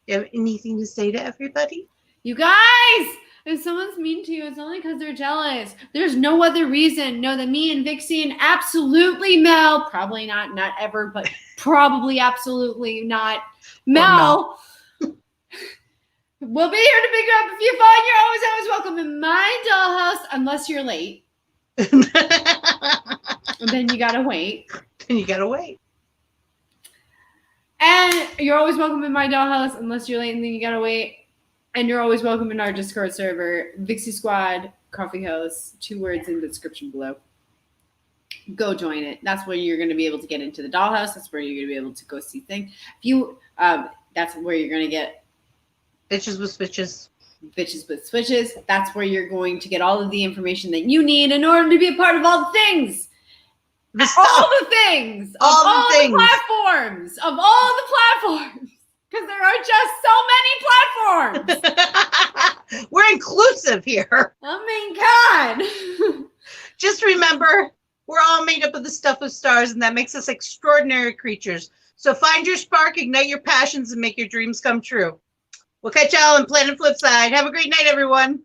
[SPEAKER 1] You have anything to say to everybody?
[SPEAKER 2] You guys, if someone's mean to you, it's only because they're jealous. There's no other reason. Know that me and Vixie and absolutely Mel, probably not ever, but probably absolutely not Mel. We'll be here to pick you up if you're fun. You're always welcome in my dollhouse, unless you're late. And then you gotta wait. And you're always welcome in my dollhouse, unless you're late, and then you gotta wait. And you're always welcome in our Discord server, Vixie Squad, Coffee House, 2 words in the description below. Go join it. That's where you're gonna be able to get into the dollhouse. That's where you're gonna be able to go see things. If you, that's where you're gonna get
[SPEAKER 1] Bitches with switches.
[SPEAKER 2] Bitches with switches. That's where you're going to get all of the information that you need in order to be a part of all the things. All the things. All the platforms. Of all the platforms. Because there are just so many platforms.
[SPEAKER 1] We're inclusive here.
[SPEAKER 2] Oh my God.
[SPEAKER 1] Just remember, we're all made up of the stuff of stars, and that makes us extraordinary creatures. So find your spark, ignite your passions, and make your dreams come true. We'll catch y'all on Planet Flipside. Have a great night, everyone.